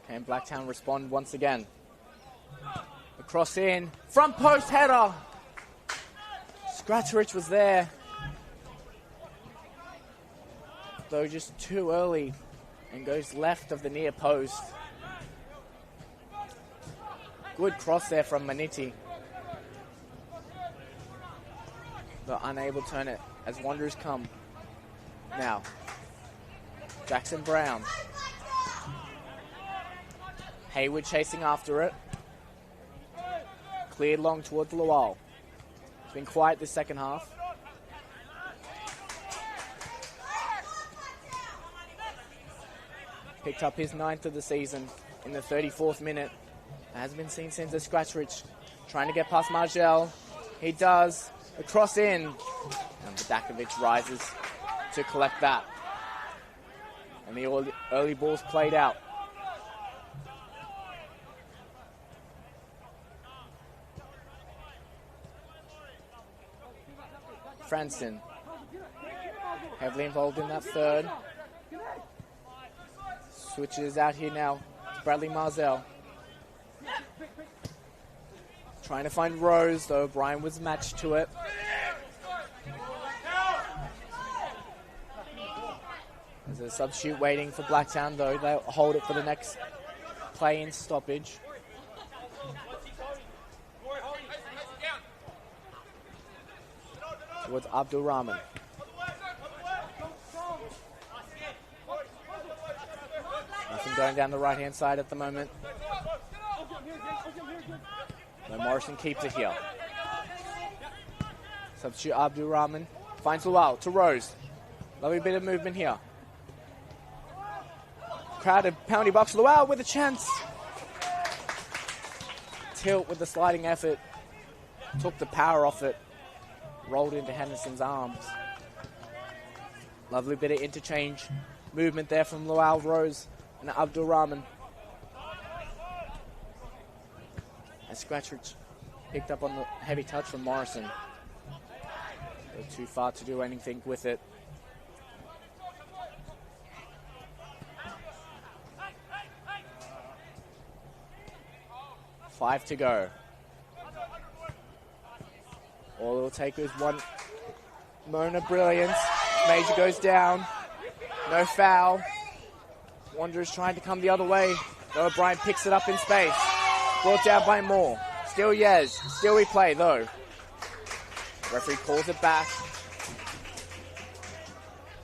Can Blacktown respond once again? Cross in, front post header. Scratchridge was there, though just too early, and goes left of the near post. Good cross there from Maniti. But unable to turn it as Wanderers come. Now, Jackson Brown. Hayward chasing after it. Cleared long towards Lual. It's been quiet this second half. Picked up his 9th of the season in the 34th minute. Hasn't been seen since the scratch rich. Trying to get past Margel. He does. A cross in. And Vidakovic rises to collect that. And the early ball's played out. Franston. Heavily involved in that third. Switches out here now. It's Bradley Marzell. Trying to find Rose, though Brian was matched to it. There's a substitute waiting for Blacktown, though. They'll hold it for the next play-in stoppage. Towards Abdul Rahman. Nothing going down the right-hand side at the moment. No, Morrison keeps it here. Substitute Abdul Rahman. Finds Lual to Rose. Lovely bit of movement here. Crowded penalty box. Lual with a chance. Tilt with the sliding effort. Took the power off it. Rolled into Henderson's arms. Lovely bit of interchange. Movement there from Lual, Rose, and Abdul Rahman. As Scratchridge picked up on the heavy touch from Morrison. They're too far to do anything with it. Five to go. All it'll take is one moment of brilliance. Major goes down. No foul. Wanderers trying to come the other way. Though O'Brien picks it up in space. Brought down by Moore. Still Yez. Still replay though. Referee calls it back.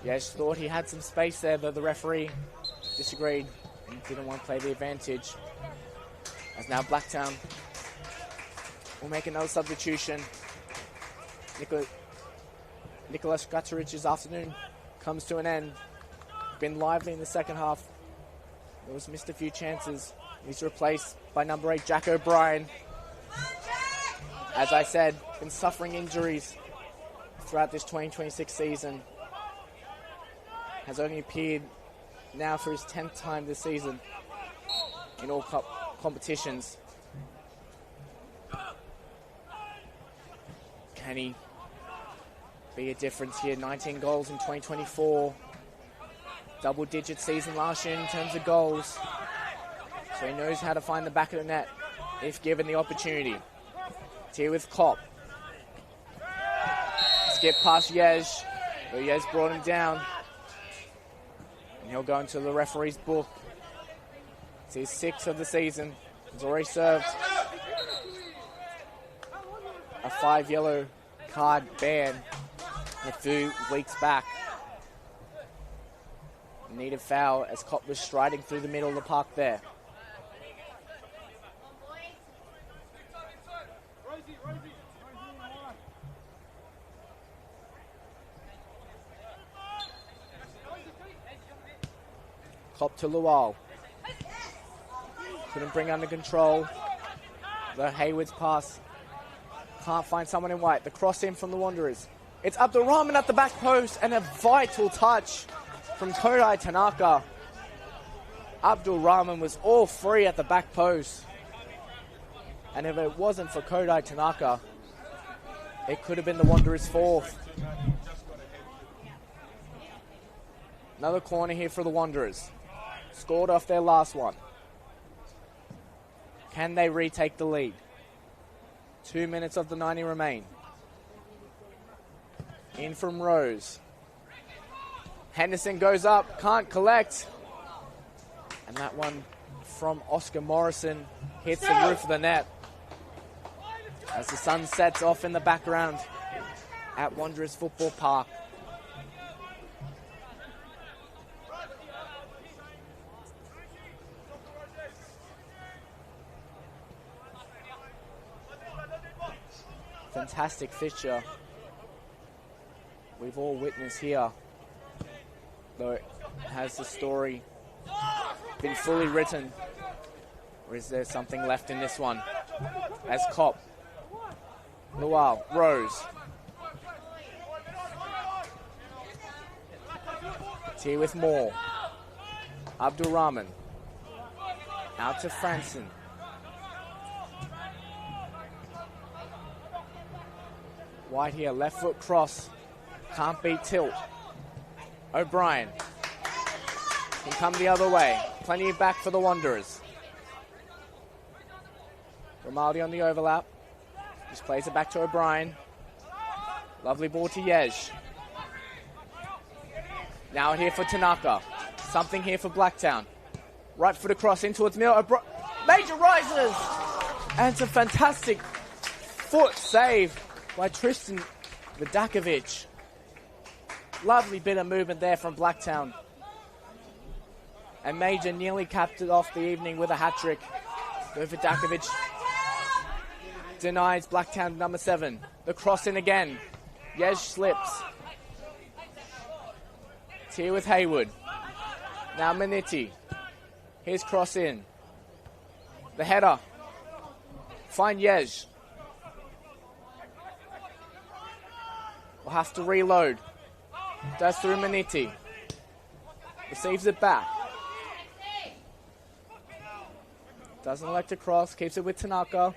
Yez thought he had some space there, though the referee disagreed and didn't want to play the advantage. As now Blacktown will make another substitution. Nicholas Gataric's afternoon comes to an end. Been lively in the second half. There was missed a few chances. He's replaced by number 8, Jack O'Brien. As I said, been suffering injuries throughout this 2026 season. Has only appeared now for his 10th time this season in all competitions. Can he be a difference here? 19 goals in 2024. Double-digit season last year in terms of goals. So he knows how to find the back of the net if given the opportunity. It's here with Kopp. Skip past Yez. But Yez brought him down. And he'll go into the referee's book. It's his 6th of the season. He's already served a 5 yellow card ban a few weeks back. Needed foul as Kopp was striding through the middle of the park there. Kopp to Lual. Couldn't bring under control. The Hayward's pass. Can't find someone in white. The cross in from the Wanderers. It's Abdul Rahman at the back post and a vital touch from Kodai Tanaka. Abdul Rahman was all free at the back post. And if it wasn't for Kodai Tanaka, it could have been the Wanderers' 4th. Another corner here for the Wanderers. Scored off their last one. Can they retake the lead? 2 minutes of the 90 remain. In from Rose. Henderson goes up, can't collect. And that one from Oscar Morrison hits the roof of the net as the sun sets off in the background at Wanderers Football Park. Fantastic fixture we've all witnessed here, though has the story been fully written, or is there something left in this one? As Kopp, Luau, Rose, it's here with Moore, Abdul Rahman, out to Franson. White here, left foot cross. Can't beat tilt. O'Brien can come the other way. Plenty of back for the Wanderers. Grimaldi on the overlap. Just plays it back to O'Brien. Lovely ball to Yej. Now here for Tanaka. Something here for Blacktown. Right foot across in towards middle. Major rises! And it's a fantastic foot save by Tristan Vidakovic. Lovely bit of movement there from Blacktown. And Major nearly capped it off the evening with a hat-trick. But Vidakovic denies Blacktown number 7. The cross in again. Yej slips. It's here with Haywood. Now Maniti. Here's cross in. The header. Find Yej. Will have to reload. Does through Maniti. Receives it back. Doesn't elect to cross. Keeps it with Tanaka.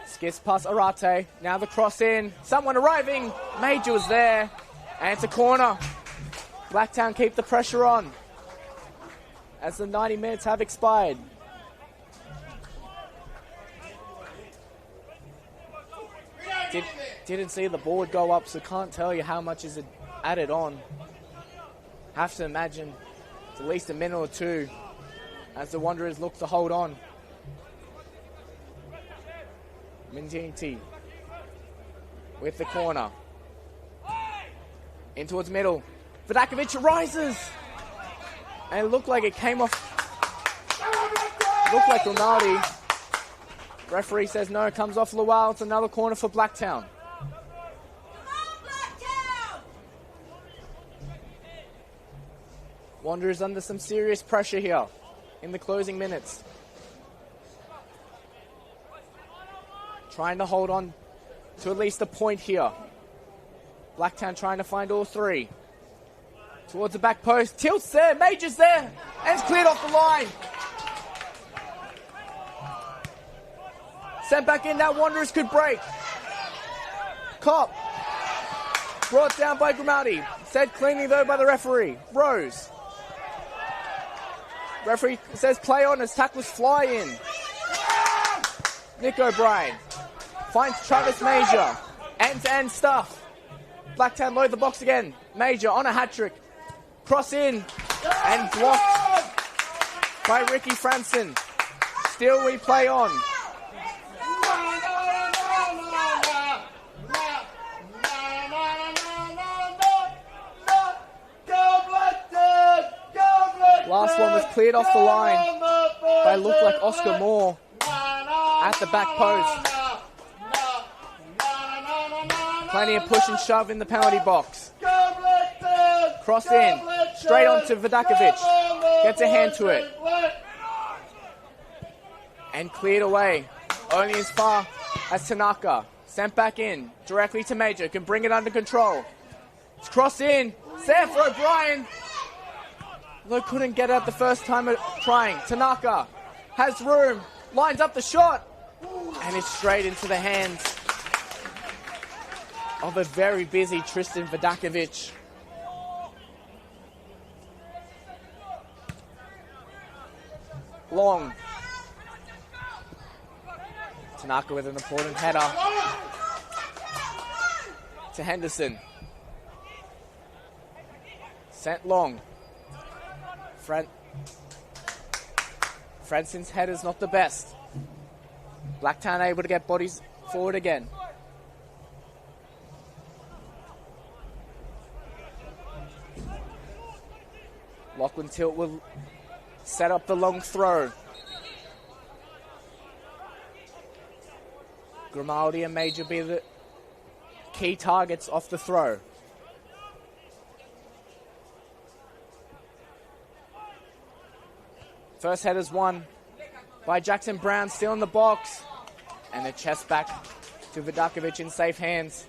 Skips past Arate. Now the cross in. Someone arriving. Major was there. And it's a corner. Blacktown keep the pressure on as the 90 minutes have expired. Didn't see the board go up, so can't tell you how much is added on. Have to imagine it's at least a minute or two as the Wanderers look to hold on. Mintinti with the corner. In towards middle. Vidakovic rises! And it looked like it came off. Looked like Ronaldo. Referee says no, comes off Luau. It's another corner for Blacktown. Wanderers under some serious pressure here in the closing minutes. Trying to hold on to at least a point here. Blacktown trying to find all three. Towards the back post. Tilt's there. Major's there. And it's cleared off the line. Sent back in. Now Wanderers could break. Kopp. Brought down by Grimaldi. Said cleanly though by the referee. Rose. Referee says play on as tacklers fly in. Nick O'Brien finds Travis Major. End-to-end stuff. Blacktown load the box again. Major on a hat-trick. Cross in and blocked by Ricky Franson. Still we play on. Last one was cleared off the line by looked like Oscar Moore at the back post. Plenty of push and shove in the penalty box. Cross in, straight on to Vidakovic. Gets a hand to it. And cleared away. Only as far as Tanaka. Sent back in, directly to Major. Can bring it under control. It's crossed in. There for O'Brien. Though couldn't get it the first time trying. Tanaka has room. Lines up the shot. And it's straight into the hands of a very busy Tristan Vidakovic. Long. Tanaka with an important header to Henderson. Sent long. Franson's header's not the best. Blacktown able to get bodies forward again. Lachlan Tilt will set up the long throw. Grimaldi and Major be the key targets off the throw. First header's won by Jackson Brown, still in the box. And the chest back to Vidakovic in safe hands.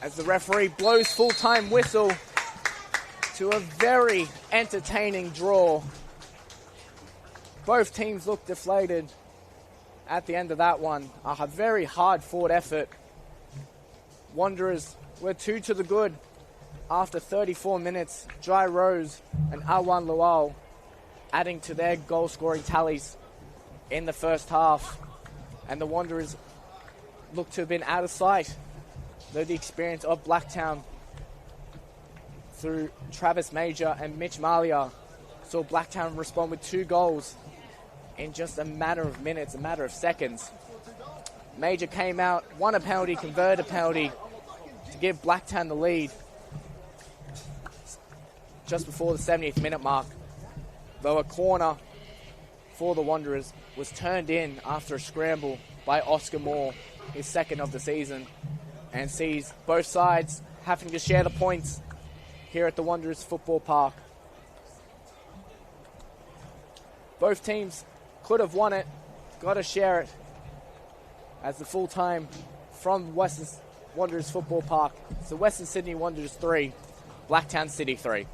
As the referee blows full-time whistle to a very entertaining draw. Both teams look deflated at the end of that one. A very hard-fought effort. Wanderers were 2 to the good after 34 minutes. Jai Rose and Awan Lual adding to their goal-scoring tallies in the first half. And the Wanderers look to have been out of sight, though the experience of Blacktown through Travis Major and Mitch Malia saw Blacktown respond with 2 goals in just a matter of minutes, a matter of seconds. Major came out, won a penalty, converted a penalty to give Blacktown the lead just before the 70th minute mark, though a corner for the Wanderers was turned in after a scramble by Oscar Moore, his second of the season, and sees both sides having to share the points here at the Wanderers Football Park. Both teams could have won it, got to share it, as the full time from Western Wanderers Football Park. So Western Sydney Wanderers 3, Blacktown City 3.